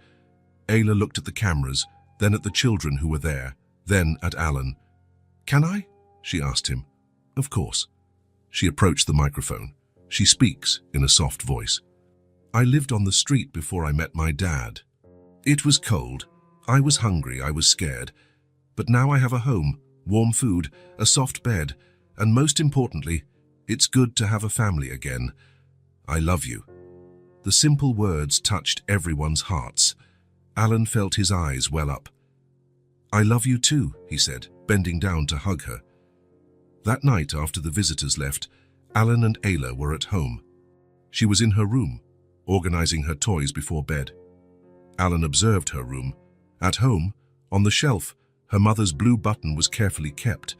Ayla looked at the cameras, then at the children who were there, then at Alan. "Can I?" she asked him. "Of course." She approached the microphone. She speaks in a soft voice. "I lived on the street before I met my dad. It was cold. I was hungry. I was scared. But now I have a home, warm food, a soft bed, and most importantly, it's good to have a family again. I love you." The simple words touched everyone's hearts. Alan felt his eyes well up. "I love you too," he said, bending down to hug her. That night, after the visitors left, Alan and Ayla were at home. She was in her room, organizing her toys before bed. Alan observed her room. At home, on the shelf, her mother's blue button was carefully kept.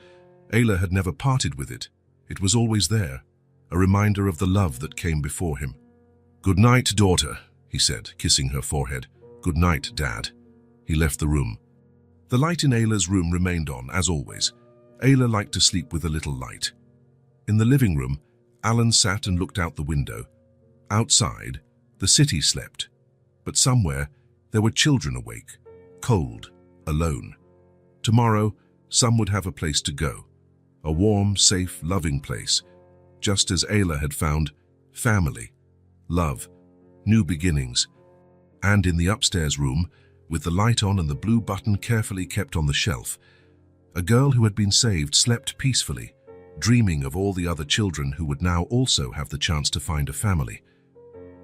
Ayla had never parted with it. It was always there, a reminder of the love that came before him. "Good night, daughter," he said, kissing her forehead. "Good night, Dad." He left the room. The light in Ayla's room remained on, as always. Ayla liked to sleep with a little light. In the living room, Alan sat and looked out the window. Outside, the city slept, but somewhere there were children awake, cold, alone. Tomorrow, some would have a place to go, a warm, safe, loving place, just as Ayla had found family, love, new beginnings. And in the upstairs room, with the light on and the blue button carefully kept on the shelf, a girl who had been saved slept peacefully, dreaming of all the other children who would now also have the chance to find a family.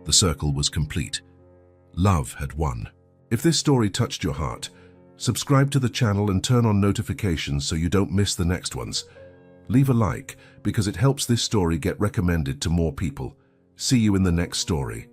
The circle was complete. Love had won. If this story touched your heart, subscribe to the channel and turn on notifications so you don't miss the next ones. Leave a like because it helps this story get recommended to more people. See you in the next story.